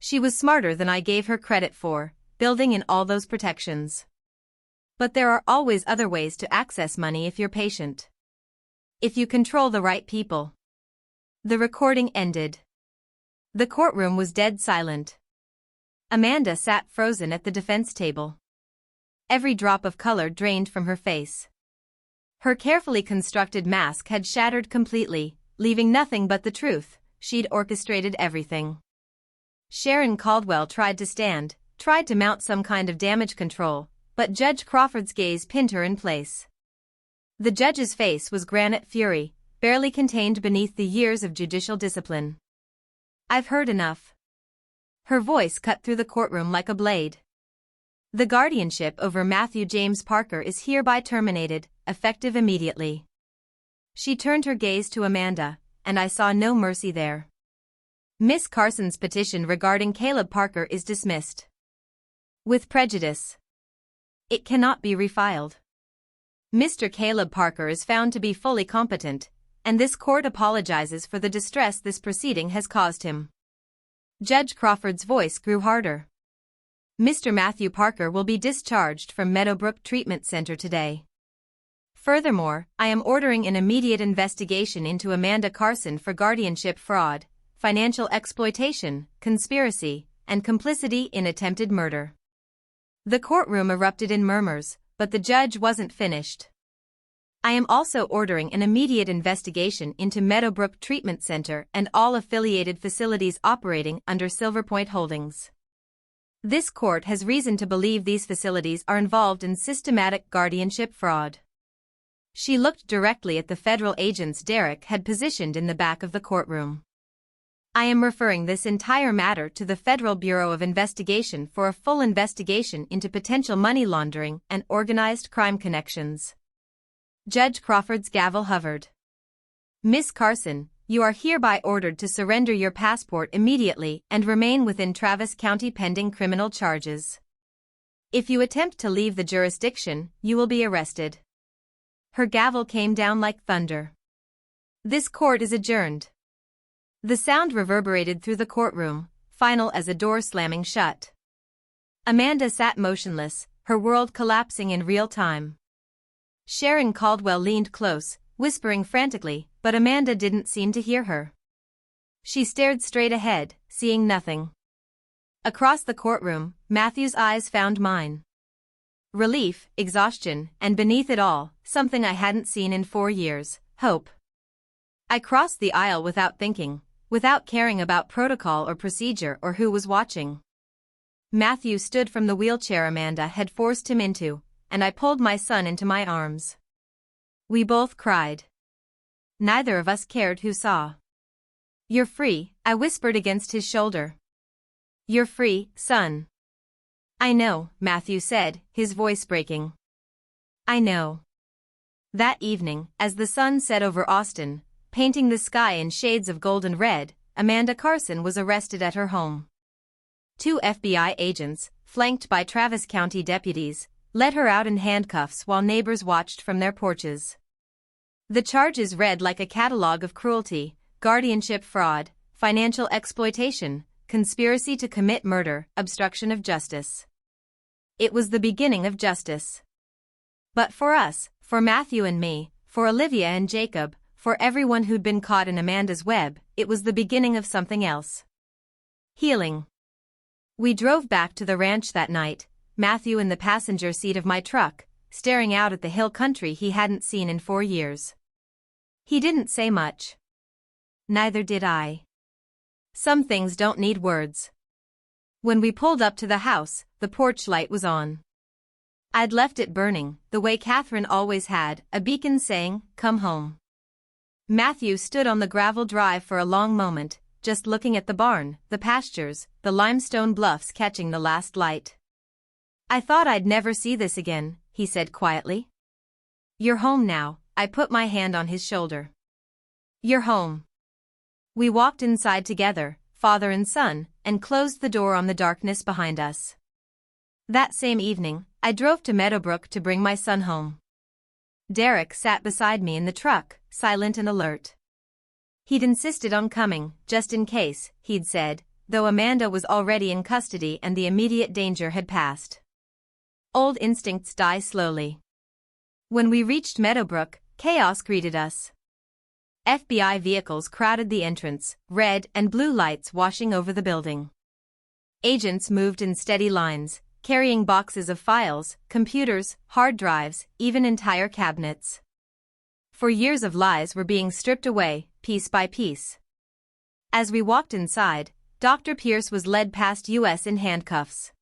She was smarter than I gave her credit for, building in all those protections. But there are always other ways to access money if you're patient. If you control the right people. The recording ended. The courtroom was dead silent. Amanda sat frozen at the defense table. Every drop of color drained from her face. Her carefully constructed mask had shattered completely, leaving nothing but the truth. She'd orchestrated everything. Sharon Caldwell tried to stand, tried to mount some kind of damage control, but Judge Crawford's gaze pinned her in place. The judge's face was granite fury, barely contained beneath the years of judicial discipline. I've heard enough. Her voice cut through the courtroom like a blade. The guardianship over Matthew James Parker is hereby terminated, effective immediately. She turned her gaze to Amanda, and I saw no mercy there. Miss Carson's petition regarding Caleb Parker is dismissed. With prejudice. It cannot be refiled. Mr. Caleb Parker is found to be fully competent, and this court apologizes for the distress this proceeding has caused him. Judge Crawford's voice grew harder. Mr. Matthew Parker will be discharged from Meadowbrook Treatment Center today. Furthermore, I am ordering an immediate investigation into Amanda Carson for guardianship fraud, financial exploitation, conspiracy, and complicity in attempted murder. The courtroom erupted in murmurs, but the judge wasn't finished. I am also ordering an immediate investigation into Meadowbrook Treatment Center and all affiliated facilities operating under Silverpoint Holdings. This court has reason to believe these facilities are involved in systematic guardianship fraud. She looked directly at the federal agents Derek had positioned in the back of the courtroom. I am referring this entire matter to the Federal Bureau of Investigation for a full investigation into potential money laundering and organized crime connections. Judge Crawford's gavel hovered. Miss Carson, you are hereby ordered to surrender your passport immediately and remain within Travis County pending criminal charges. If you attempt to leave the jurisdiction, you will be arrested. Her gavel came down like thunder. "This court is adjourned." The sound reverberated through the courtroom, final as a door slamming shut. Amanda sat motionless, her world collapsing in real time. Sharon Caldwell leaned close, whispering frantically, but Amanda didn't seem to hear her. She stared straight ahead, seeing nothing. Across the courtroom, Matthew's eyes found mine. Relief, exhaustion, and beneath it all, something I hadn't seen in 4 years, hope. I crossed the aisle without thinking, without caring about protocol or procedure or who was watching. Matthew stood from the wheelchair Amanda had forced him into, and I pulled my son into my arms. We both cried. Neither of us cared who saw. "You're free," I whispered against his shoulder. "You're free, son." "I know," Matthew said, his voice breaking. "I know." That evening, as the sun set over Austin, painting the sky in shades of gold and red, Amanda Carson was arrested at her home. 2 FBI agents, flanked by Travis County deputies, led her out in handcuffs while neighbors watched from their porches. The charges read like a catalog of cruelty, guardianship fraud, financial exploitation, conspiracy to commit murder, obstruction of justice. It was the beginning of justice. But for us, for Matthew and me, for Olivia and Jacob, for everyone who'd been caught in Amanda's web, it was the beginning of something else. Healing. We drove back to the ranch that night, Matthew in the passenger seat of my truck, staring out at the hill country he hadn't seen in 4 years. He didn't say much. Neither did I. Some things don't need words. When we pulled up to the house, the porch light was on. I'd left it burning, the way Catherine always had, a beacon saying, "Come home." Matthew stood on the gravel drive for a long moment, just looking at the barn, the pastures, the limestone bluffs catching the last light. "I thought I'd never see this again," he said quietly. "You're home now," I put my hand on his shoulder. "You're home." We walked inside together, father and son, and closed the door on the darkness behind us. That same evening, I drove to Meadowbrook to bring my son home. Derek sat beside me in the truck, silent and alert. He'd insisted on coming, just in case, he'd said, though Amanda was already in custody and the immediate danger had passed. Old instincts die slowly. When we reached Meadowbrook, chaos greeted us. FBI vehicles crowded the entrance, red and blue lights washing over the building. Agents moved in steady lines, carrying boxes of files, computers, hard drives, even entire cabinets. For years of lies were being stripped away, piece by piece. As we walked inside, Dr. Pierce was led past us in handcuffs.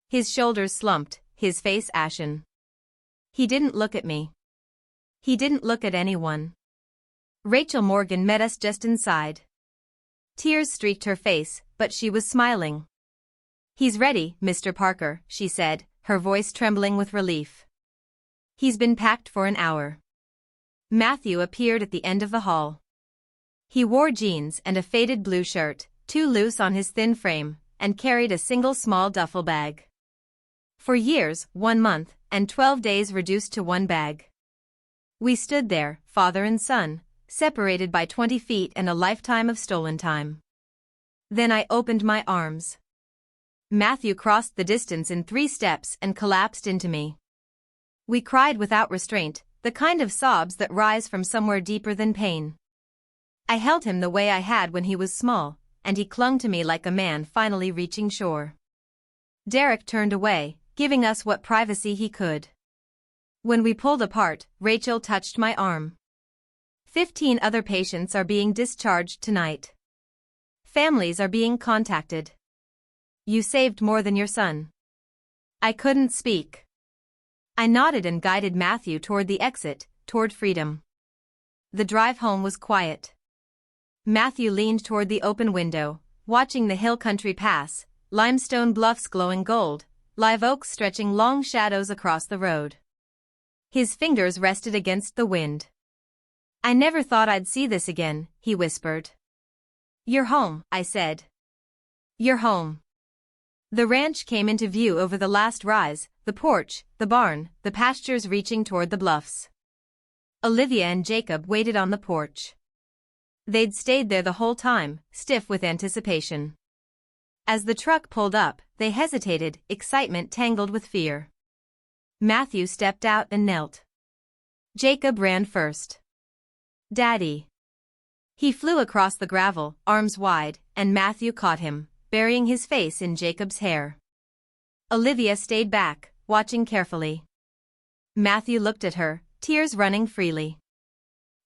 His shoulders slumped, his face ashen. He didn't look at me. He didn't look at anyone. Rachel Morgan met us just inside. Tears streaked her face, but she was smiling. "He's ready, Mr. Parker," she said, her voice trembling with relief. "He's been packed for an hour." Matthew appeared at the end of the hall. He wore jeans and a faded blue shirt, too loose on his thin frame, and carried a single small duffel bag. For years, 1 month, and 12 days reduced to 1 bag. We stood there, father and son, separated by 20 feet and a lifetime of stolen time. Then I opened my arms. Matthew crossed the distance in 3 steps and collapsed into me. We cried without restraint, the kind of sobs that rise from somewhere deeper than pain. I held him the way I had when he was small, and he clung to me like a man finally reaching shore. Derek turned away, giving us what privacy he could. When we pulled apart, Rachel touched my arm. 15 other patients are being discharged tonight. Families are being contacted. You saved more than your son. I couldn't speak. I nodded and guided Matthew toward the exit, toward freedom. The drive home was quiet. Matthew leaned toward the open window, watching the hill country pass, limestone bluffs glowing gold, live oaks stretching long shadows across the road. His fingers rested against the wind. "I never thought I'd see this again," he whispered. "You're home," I said. "You're home." The ranch came into view over the last rise, the porch, the barn, the pastures reaching toward the bluffs. Olivia and Jacob waited on the porch. They'd stayed there the whole time, stiff with anticipation. As the truck pulled up, they hesitated, excitement tangled with fear. Matthew stepped out and knelt. Jacob ran first. "Daddy." He flew across the gravel, arms wide, and Matthew caught him, burying his face in Jacob's hair. Olivia stayed back, watching carefully. Matthew looked at her, tears running freely.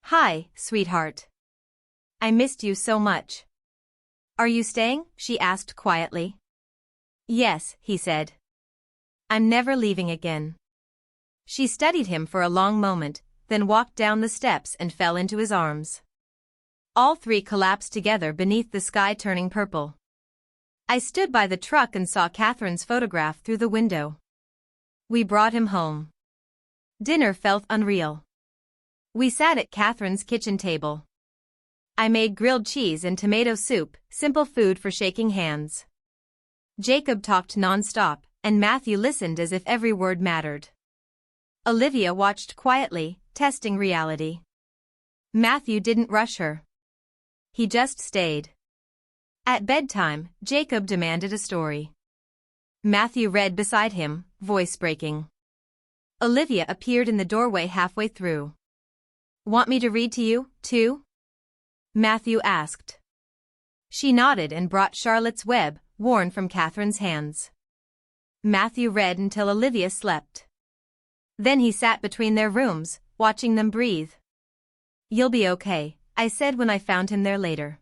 "Hi, sweetheart. I missed you so much." "Are you staying?" she asked quietly. "Yes," he said. "I'm never leaving again." She studied him for a long moment, then walked down the steps and fell into his arms. All three collapsed together beneath the sky turning purple. I stood by the truck and saw Catherine's photograph through the window. We brought him home. Dinner felt unreal. We sat at Catherine's kitchen table. I made grilled cheese and tomato soup, simple food for shaking hands. Jacob talked non-stop, and Matthew listened as if every word mattered. Olivia watched quietly, testing reality. Matthew didn't rush her. He just stayed. At bedtime, Jacob demanded a story. Matthew read beside him, voice breaking. Olivia appeared in the doorway halfway through. "Want me to read to you, too?" Matthew asked. She nodded and brought Charlotte's Web, worn from Catherine's hands. Matthew read until Olivia slept. Then he sat between their rooms, watching them breathe. "You'll be okay," I said when I found him there later.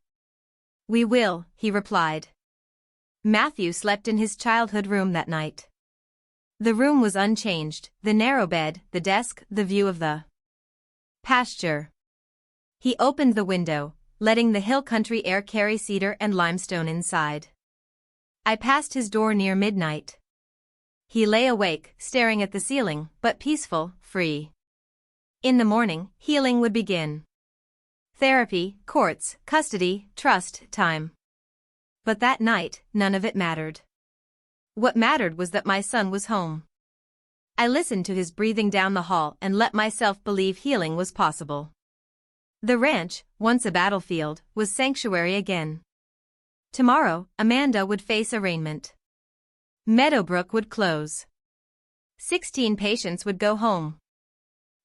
"We will," he replied. Matthew slept in his childhood room that night. The room was unchanged, the narrow bed, the desk, the view of the pasture. He opened the window, letting the hill country air carry cedar and limestone inside. I passed his door near midnight. He lay awake, staring at the ceiling, but peaceful, free. In the morning, healing would begin. Therapy, courts, custody, trust, time. But that night, none of it mattered. What mattered was that my son was home. I listened to his breathing down the hall and let myself believe healing was possible. The ranch, once a battlefield, was sanctuary again. Tomorrow, Amanda would face arraignment. Meadowbrook would close. 16 patients would go home.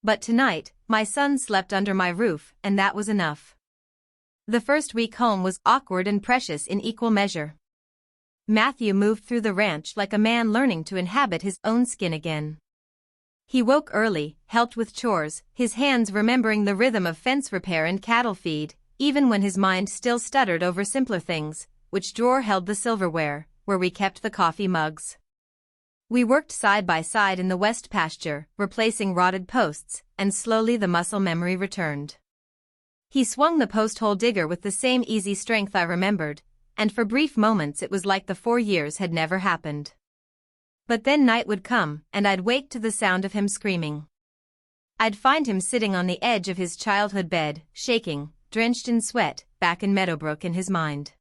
But tonight, my son slept under my roof, and that was enough. The first week home was awkward and precious in equal measure. Matthew moved through the ranch like a man learning to inhabit his own skin again. He woke early, helped with chores, his hands remembering the rhythm of fence repair and cattle feed, even when his mind still stuttered over simpler things, which drawer held the silverware, where we kept the coffee mugs. We worked side by side in the west pasture, replacing rotted posts, and slowly the muscle memory returned. He swung the post-hole digger with the same easy strength I remembered, and for brief moments it was like the 4 years had never happened. But then night would come, and I'd wake to the sound of him screaming. I'd find him sitting on the edge of his childhood bed, shaking, drenched in sweat, back in Meadowbrook in his mind.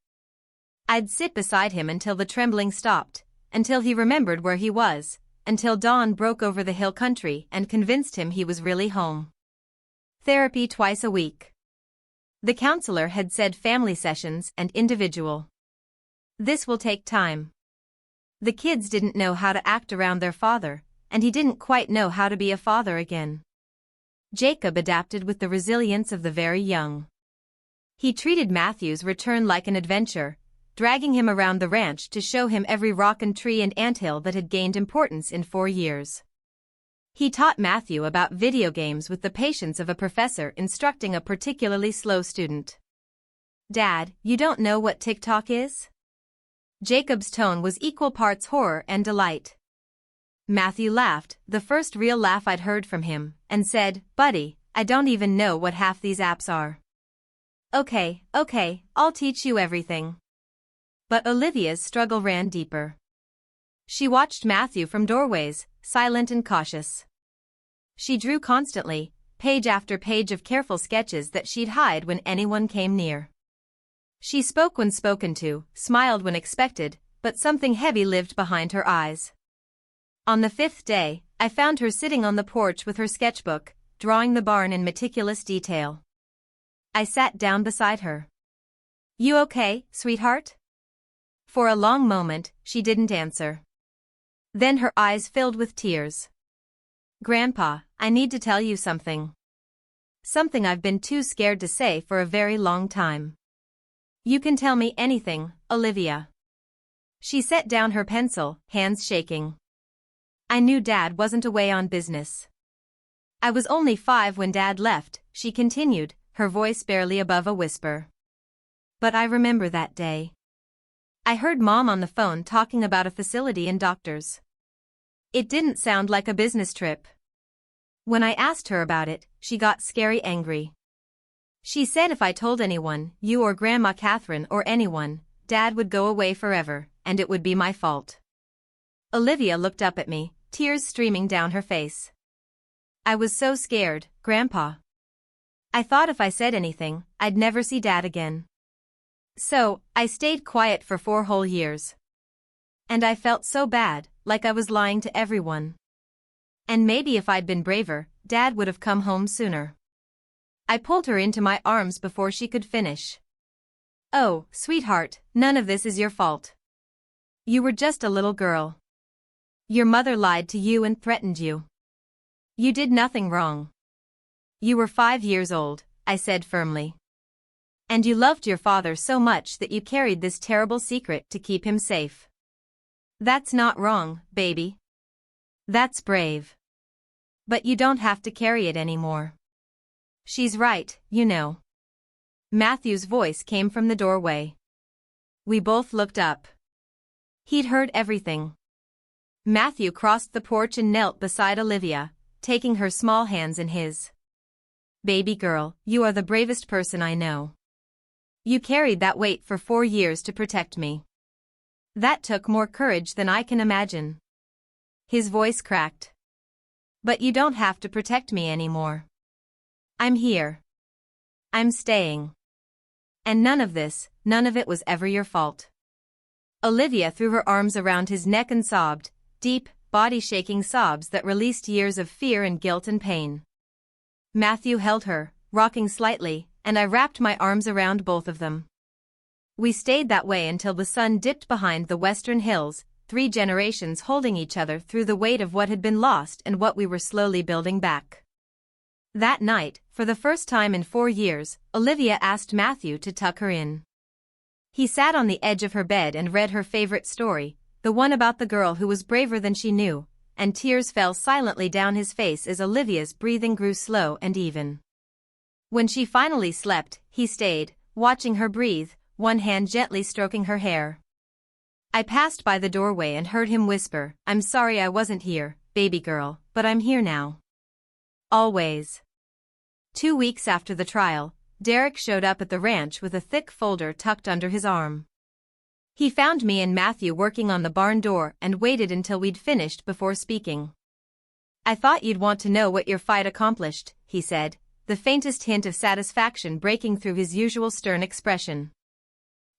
I'd sit beside him until the trembling stopped, until he remembered where he was, until dawn broke over the hill country and convinced him he was really home. Therapy twice a week. The counselor had said family sessions and individual. This will take time. The kids didn't know how to act around their father, and he didn't quite know how to be a father again. Jacob adapted with the resilience of the very young. He treated Matthew's return like an adventure, dragging him around the ranch to show him every rock and tree and anthill that had gained importance in 4 years. He taught Matthew about video games with the patience of a professor instructing a particularly slow student. "Dad, you don't know what TikTok is?" Jacob's tone was equal parts horror and delight. Matthew laughed, the first real laugh I'd heard from him, and said, "Buddy, I don't even know what half these apps are." Okay, I'll teach you everything." But Olivia's struggle ran deeper. She watched Matthew from doorways, silent and cautious. She drew constantly, page after page of careful sketches that she'd hide when anyone came near. She spoke when spoken to, smiled when expected, but something heavy lived behind her eyes. On the 5th day, I found her sitting on the porch with her sketchbook, drawing the barn in meticulous detail. I sat down beside her. "You okay, sweetheart?" For a long moment, she didn't answer. Then her eyes filled with tears. "Grandpa, I need to tell you something. Something I've been too scared to say for a very long time." "You can tell me anything, Olivia." She set down her pencil, hands shaking. "I knew Dad wasn't away on business. I was only 5 when Dad left," she continued, her voice barely above a whisper. "But I remember that day. I heard Mom on the phone talking about a facility and doctors. It didn't sound like a business trip. When I asked her about it, she got scary angry. She said if I told anyone, you or Grandma Catherine or anyone, Dad would go away forever, and it would be my fault." Olivia looked up at me, tears streaming down her face. "I was so scared, Grandpa. I thought if I said anything, I'd never see Dad again. So, I stayed quiet for 4 whole years. And I felt so bad, like I was lying to everyone. And maybe if I'd been braver, Dad would have come home sooner." I pulled her into my arms before she could finish. "Oh, sweetheart, none of this is your fault. You were just a little girl. Your mother lied to you and threatened you. You did nothing wrong. You were 5 years old," I said firmly. "And you loved your father so much that you carried this terrible secret to keep him safe. That's not wrong, baby. That's brave. But you don't have to carry it anymore." "She's right, you know." Matthew's voice came from the doorway. We both looked up. He'd heard everything. Matthew crossed the porch and knelt beside Olivia, taking her small hands in his. "Baby girl, you are the bravest person I know. You carried that weight for 4 years to protect me. That took more courage than I can imagine." His voice cracked. "But you don't have to protect me anymore. I'm here. I'm staying. And none of it was ever your fault." Olivia threw her arms around his neck and sobbed, deep, body-shaking sobs that released years of fear and guilt and pain. Matthew held her, rocking slightly, and I wrapped my arms around both of them. We stayed that way until the sun dipped behind the western hills, 3 generations holding each other through the weight of what had been lost and what we were slowly building back. That night, for the first time in 4 years, Olivia asked Matthew to tuck her in. He sat on the edge of her bed and read her favorite story, the one about the girl who was braver than she knew, and tears fell silently down his face as Olivia's breathing grew slow and even. When she finally slept, he stayed, watching her breathe, one hand gently stroking her hair. I passed by the doorway and heard him whisper, "I'm sorry I wasn't here, baby girl, but I'm here now. Always." 2 weeks after the trial, Derek showed up at the ranch with a thick folder tucked under his arm. He found me and Matthew working on the barn door and waited until we'd finished before speaking. "I thought you'd want to know what your fight accomplished," he said, the faintest hint of satisfaction breaking through his usual stern expression.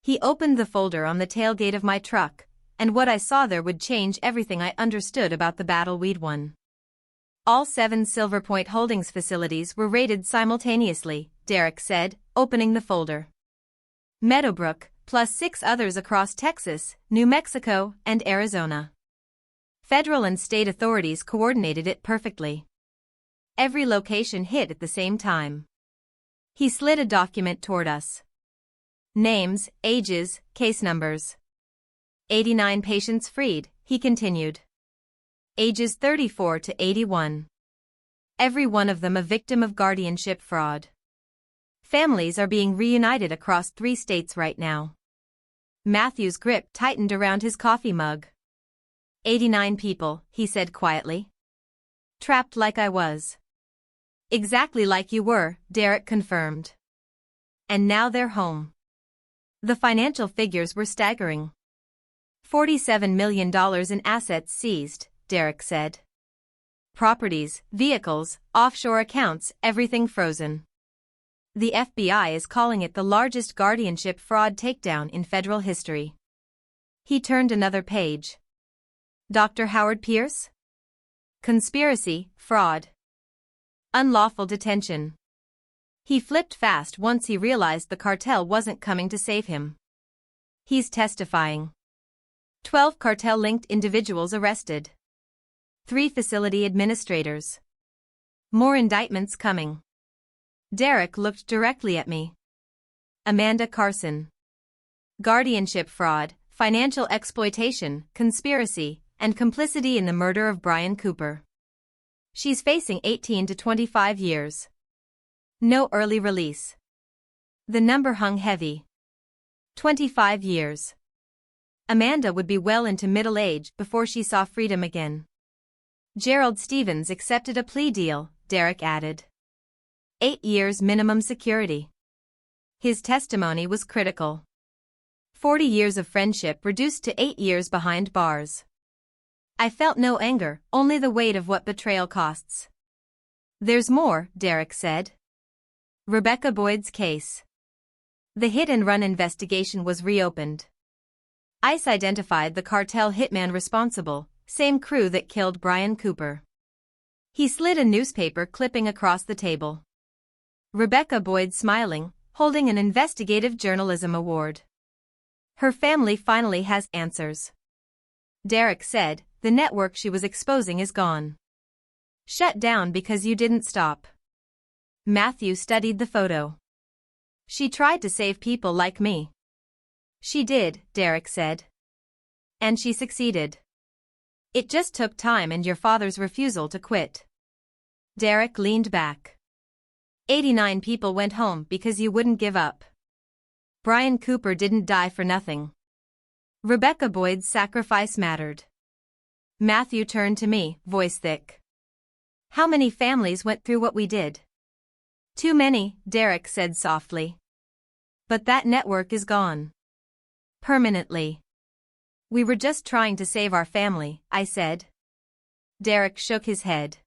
He opened the folder on the tailgate of my truck, and what I saw there would change everything I understood about the battle we'd won. All 7 Silver Point Holdings facilities were raided simultaneously, Derek said, opening the folder. Meadowbrook, plus 6 others across Texas, New Mexico, and Arizona. Federal and state authorities coordinated it perfectly. Every location hit at the same time. He slid a document toward us. Names, ages, case numbers. 89 patients freed, he continued. Ages 34 to 81. Every one of them a victim of guardianship fraud. Families are being reunited across 3 states right now. Matthew's grip tightened around his coffee mug. 89 people, he said quietly. Trapped like I was. Exactly like you were, Derek confirmed. And now they're home. The financial figures were staggering. $47 million in assets seized, Derek said. Properties, vehicles, offshore accounts, everything frozen. The FBI is calling it the largest guardianship fraud takedown in federal history. He turned another page. Dr. Howard Pierce? Conspiracy, fraud. Unlawful detention. He flipped fast once he realized the cartel wasn't coming to save him. He's testifying. 12 cartel-linked individuals arrested. 3 facility administrators. More indictments coming. Derek looked directly at me. Amanda Carson. Guardianship fraud, financial exploitation, conspiracy, and complicity in the murder of Brian Cooper. She's facing 18 to 25 years. No early release. The number hung heavy. 25 years. Amanda would be well into middle age before she saw freedom again. Gerald Stevens accepted a plea deal, Derek added. 8 years minimum security. His testimony was critical. 40 years of friendship reduced to 8 years behind bars. I felt no anger, only the weight of what betrayal costs. There's more, Derek said. Rebecca Boyd's case. The hit-and-run investigation was reopened. ICE identified the cartel hitman responsible, same crew that killed Brian Cooper. He slid a newspaper clipping across the table. Rebecca Boyd smiling, holding an investigative journalism award. Her family finally has answers. Derek said, the network she was exposing is gone. Shut down because you didn't stop. Matthew studied the photo. She tried to save people like me. She did, Derek said. And she succeeded. It just took time and your father's refusal to quit. Derek leaned back. 89 people went home because you wouldn't give up. Brian Cooper didn't die for nothing. Rebecca Boyd's sacrifice mattered. Matthew turned to me, voice thick. How many families went through what we did? Too many, Derek said softly. But that network is gone. Permanently. We were just trying to save our family, I said. Derek shook his head.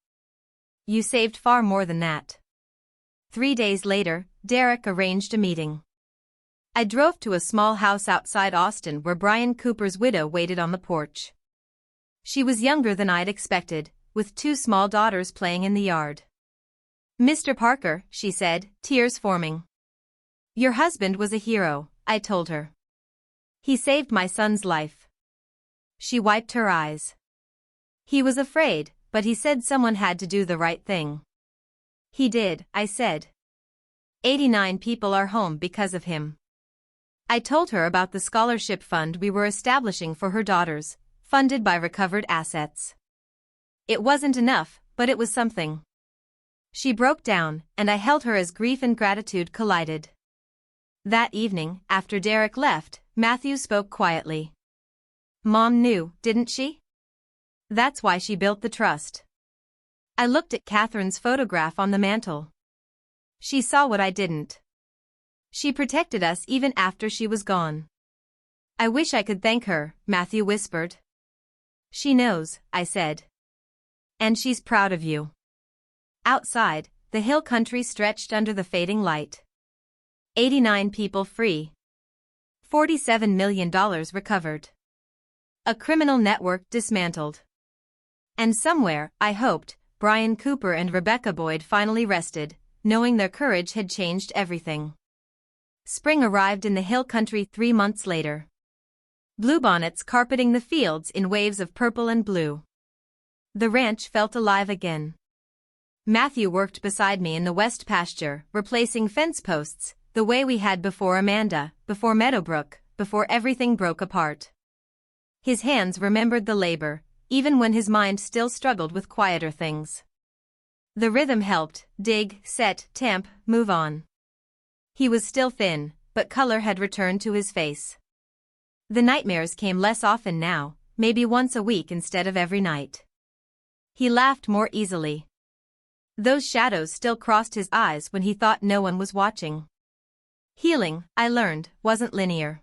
You saved far more than that. 3 days later, Derek arranged a meeting. I drove to a small house outside Austin where Brian Cooper's widow waited on the porch. She was younger than I'd expected, with 2 small daughters playing in the yard. Mr. Parker, she said, tears forming. Your husband was a hero, I told her. He saved my son's life. She wiped her eyes. He was afraid, but he said someone had to do the right thing. He did, I said. 89 people are home because of him. I told her about the scholarship fund we were establishing for her daughters, funded by recovered assets. It wasn't enough, but it was something. She broke down, and I held her as grief and gratitude collided. That evening, after Derek left, Matthew spoke quietly. Mom knew, didn't she? That's why she built the trust. I looked at Catherine's photograph on the mantle. She saw what I didn't. She protected us even after she was gone. I wish I could thank her, Matthew whispered. She knows, I said. And she's proud of you. Outside, the hill country stretched under the fading light. 89 people free. $47 million recovered. A criminal network dismantled. And somewhere, I hoped, Brian Cooper and Rebecca Boyd finally rested, knowing their courage had changed everything. Spring arrived in the hill country 3 months later. Bluebonnets carpeting the fields in waves of purple and blue. The ranch felt alive again. Matthew worked beside me in the west pasture, replacing fence posts, the way we had before Amanda, before Meadowbrook, before everything broke apart. His hands remembered the labor, even when his mind still struggled with quieter things. The rhythm helped, dig, set, tamp, move on. He was still thin, but color had returned to his face. The nightmares came less often now, maybe once a week instead of every night. He laughed more easily. Those shadows still crossed his eyes when he thought no one was watching. Healing, I learned, wasn't linear.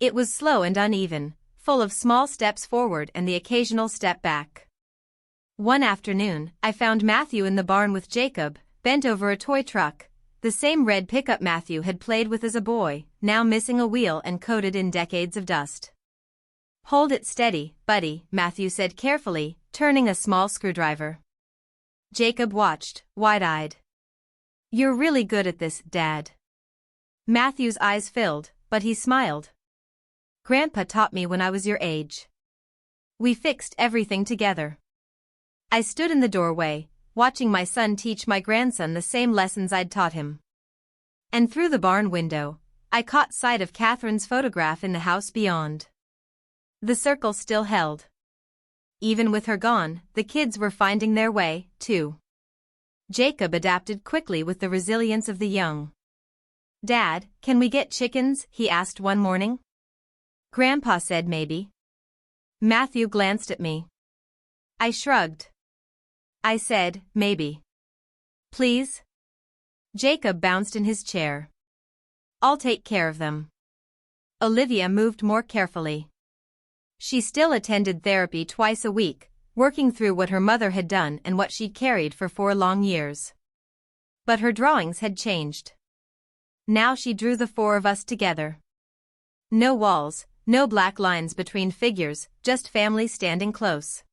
It was slow and uneven, full of small steps forward and the occasional step back. One afternoon, I found Matthew in the barn with Jacob, bent over a toy truck, the same red pickup Matthew had played with as a boy, now missing a wheel and coated in decades of dust. Hold it steady, buddy, Matthew said carefully, turning a small screwdriver. Jacob watched, wide-eyed. You're really good at this, Dad. Matthew's eyes filled, but he smiled. Grandpa taught me when I was your age. We fixed everything together. I stood in the doorway, watching my son teach my grandson the same lessons I'd taught him. And through the barn window, I caught sight of Catherine's photograph in the house beyond. The circle still held. Even with her gone, the kids were finding their way, too. Jacob adapted quickly with the resilience of the young. Dad, can we get chickens? He asked one morning. Grandpa said maybe. Matthew glanced at me. I shrugged. I said, maybe. Please? Jacob bounced in his chair. I'll take care of them. Olivia moved more carefully. She still attended therapy twice a week, working through what her mother had done and what she'd carried for 4 long years. But her drawings had changed. Now she drew the 4 of us together. No walls, no black lines between figures, just family standing close.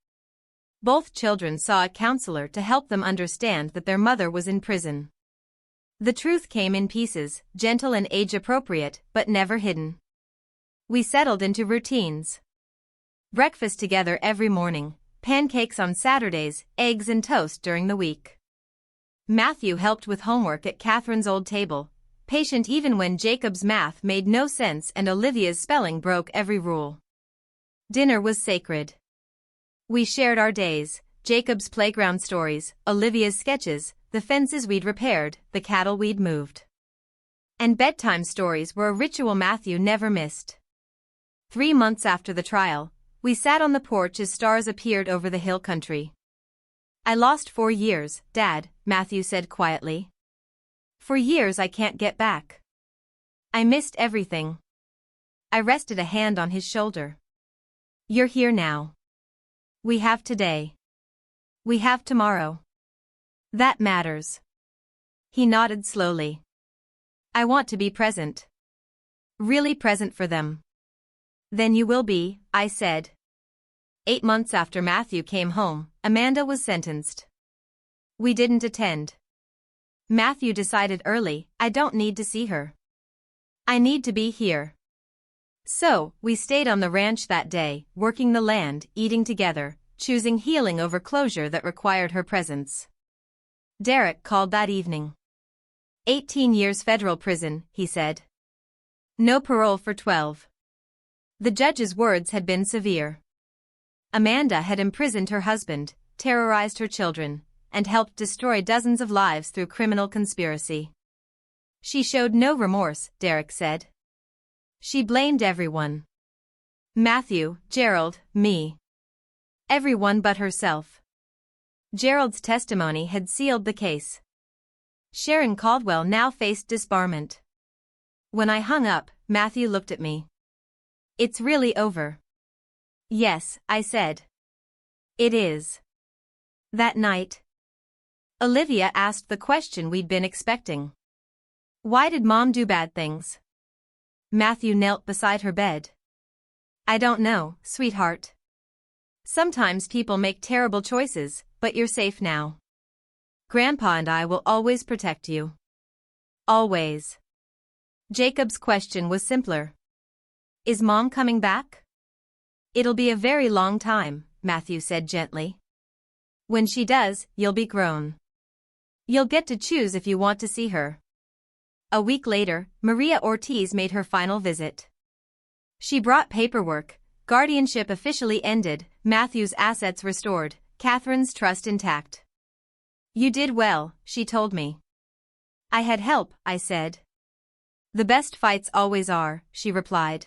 Both children saw a counselor to help them understand that their mother was in prison. The truth came in pieces, gentle and age-appropriate, but never hidden. We settled into routines. Breakfast together every morning, pancakes on Saturdays, eggs and toast during the week. Matthew helped with homework at Catherine's old table, patient even when Jacob's math made no sense and Olivia's spelling broke every rule. Dinner was sacred. We shared our days, Jacob's playground stories, Olivia's sketches, the fences we'd repaired, the cattle we'd moved. And bedtime stories were a ritual Matthew never missed. 3 months after the trial, we sat on the porch as stars appeared over the hill country. I lost 4 years, Dad, Matthew said quietly. 4 years I can't get back. I missed everything. I rested a hand on his shoulder. You're here now. We have today. We have tomorrow. That matters. He nodded slowly. I want to be present. Really present for them. Then you will be, I said. 8 months after Matthew came home, Amanda was sentenced. We didn't attend. Matthew decided early, I don't need to see her. I need to be here. So, we stayed on the ranch that day, working the land, eating together, choosing healing over closure that required her presence. Derek called that evening. 18 years federal prison, he said. No parole for 12. The judge's words had been severe. Amanda had imprisoned her husband, terrorized her children, and helped destroy dozens of lives through criminal conspiracy. She showed no remorse, Derek said. She blamed everyone. Matthew, Gerald, me. Everyone but herself. Gerald's testimony had sealed the case. Sharon Caldwell now faced disbarment. When I hung up, Matthew looked at me. It's really over. Yes, I said. It is. That night, Olivia asked the question we'd been expecting. Why did Mom do bad things? Matthew knelt beside her bed. I don't know, sweetheart. Sometimes people make terrible choices, but you're safe now. Grandpa and I will always protect you. Always. Jacob's question was simpler. Is Mom coming back? It'll be a very long time, Matthew said gently. When she does, you'll be grown. You'll get to choose if you want to see her. A week later, Maria Ortiz made her final visit. She brought paperwork, guardianship officially ended, Matthew's assets restored, Catherine's trust intact. You did well, she told me. I had help, I said. The best fights always are, she replied.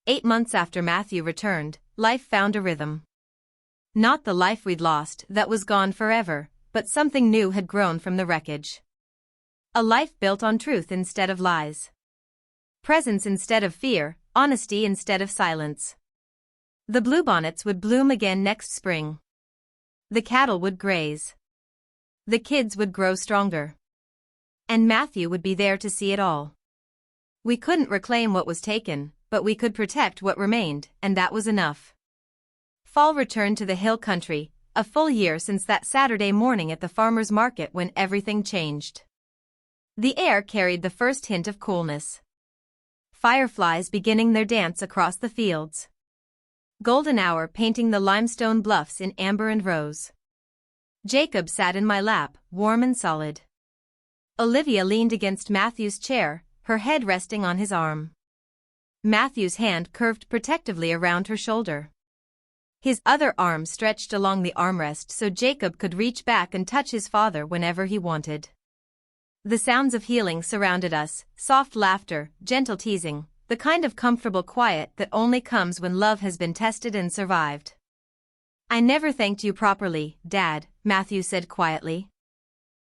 8 months after Matthew returned, life found a rhythm. Not the life we'd lost that was gone forever, but something new had grown from the wreckage. A life built on truth instead of lies. Presence instead of fear, honesty instead of silence. The bluebonnets would bloom again next spring. The cattle would graze. The kids would grow stronger. And Matthew would be there to see it all. We couldn't reclaim what was taken, but we could protect what remained, and that was enough. Fall returned to the hill country, a full year since that Saturday morning at the farmer's market when everything changed. The air carried the first hint of coolness. Fireflies beginning their dance across the fields. Golden hour painting the limestone bluffs in amber and rose. Jacob sat in my lap, warm and solid. Olivia leaned against Matthew's chair, her head resting on his arm. Matthew's hand curved protectively around her shoulder. His other arm stretched along the armrest so Jacob could reach back and touch his father whenever he wanted. The sounds of healing surrounded us, soft laughter, gentle teasing, the kind of comfortable quiet that only comes when love has been tested and survived. "I never thanked you properly, Dad," Matthew said quietly.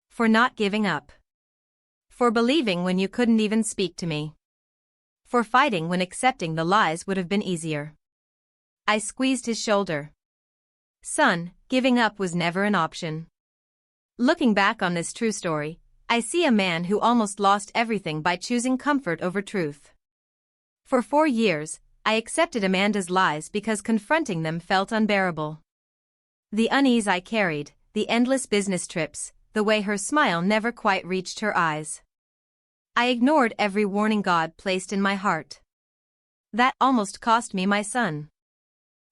"For not giving up. For believing when you couldn't even speak to me. For fighting when accepting the lies would have been easier." I squeezed his shoulder. "Son, giving up was never an option." Looking back on this true story, I see a man who almost lost everything by choosing comfort over truth. For 4 years, I accepted Amanda's lies because confronting them felt unbearable. The unease I carried, the endless business trips, the way her smile never quite reached her eyes. I ignored every warning God placed in my heart. That almost cost me my son.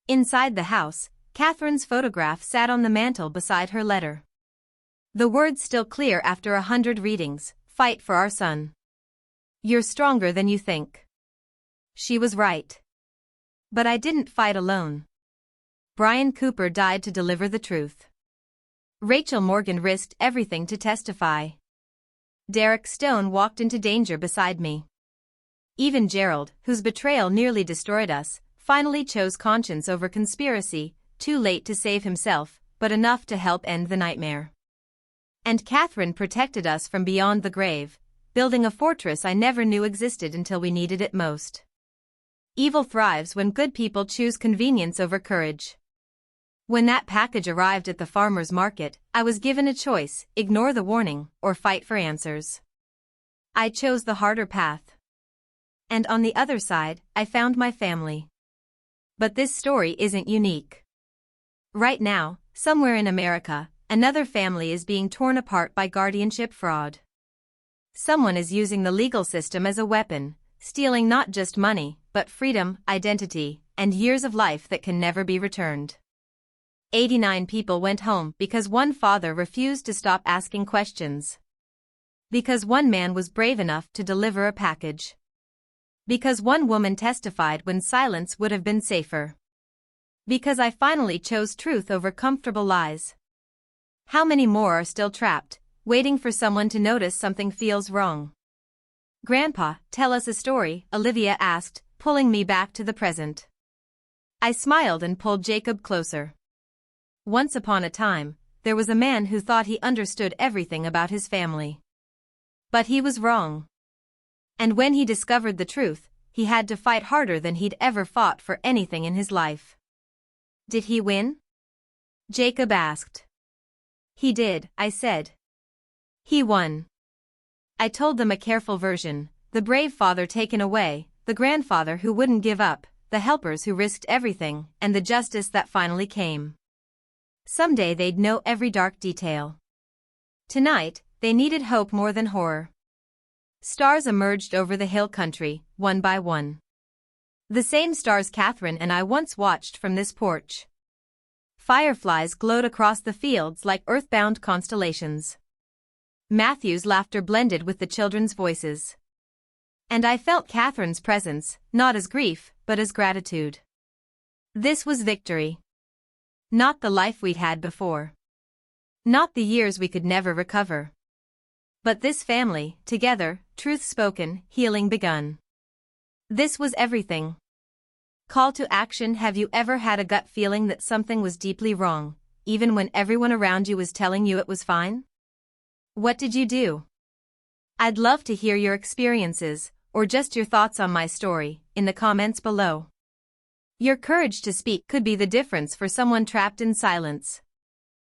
Inside the house, Catherine's photograph sat on the mantel beside her letter. The words still clear after 100 readings: "Fight for our son. You're stronger than you think." She was right. But I didn't fight alone. Brian Cooper died to deliver the truth. Rachel Morgan risked everything to testify. Derek Stone walked into danger beside me. Even Gerald, whose betrayal nearly destroyed us, finally chose conscience over conspiracy, too late to save himself, but enough to help end the nightmare. And Catherine protected us from beyond the grave, building a fortress I never knew existed until we needed it most. Evil thrives when good people choose convenience over courage. When that package arrived at the farmer's market, I was given a choice: ignore the warning, or fight for answers. I chose the harder path. And on the other side, I found my family. But this story isn't unique. Right now, somewhere in America, another family is being torn apart by guardianship fraud. Someone is using the legal system as a weapon, stealing not just money, but freedom, identity, and years of life that can never be returned. 89 people went home because one father refused to stop asking questions. Because one man was brave enough to deliver a package. Because one woman testified when silence would have been safer. Because I finally chose truth over comfortable lies. How many more are still trapped, waiting for someone to notice something feels wrong? "Grandpa, tell us a story," Olivia asked, pulling me back to the present. I smiled and pulled Jacob closer. Once upon a time, there was a man who thought he understood everything about his family. But he was wrong. And when he discovered the truth, he had to fight harder than he'd ever fought for anything in his life. "Did he win?" Jacob asked. "He did," I said. "He won." I told them a careful version: the brave father taken away, the grandfather who wouldn't give up, the helpers who risked everything, and the justice that finally came. Someday they'd know every dark detail. Tonight, they needed hope more than horror. Stars emerged over the hill country, one by one. The same stars Catherine and I once watched from this porch. Fireflies glowed across the fields like earthbound constellations. Matthew's laughter blended with the children's voices. And I felt Catherine's presence, not as grief, but as gratitude. This was victory. Not the life we'd had before. Not the years we could never recover. But this family, together, truth spoken, healing begun. This was everything. Call to action: have you ever had a gut feeling that something was deeply wrong, even when everyone around you was telling you it was fine? What did you do? I'd love to hear your experiences, or just your thoughts on my story, in the comments below. Your courage to speak could be the difference for someone trapped in silence.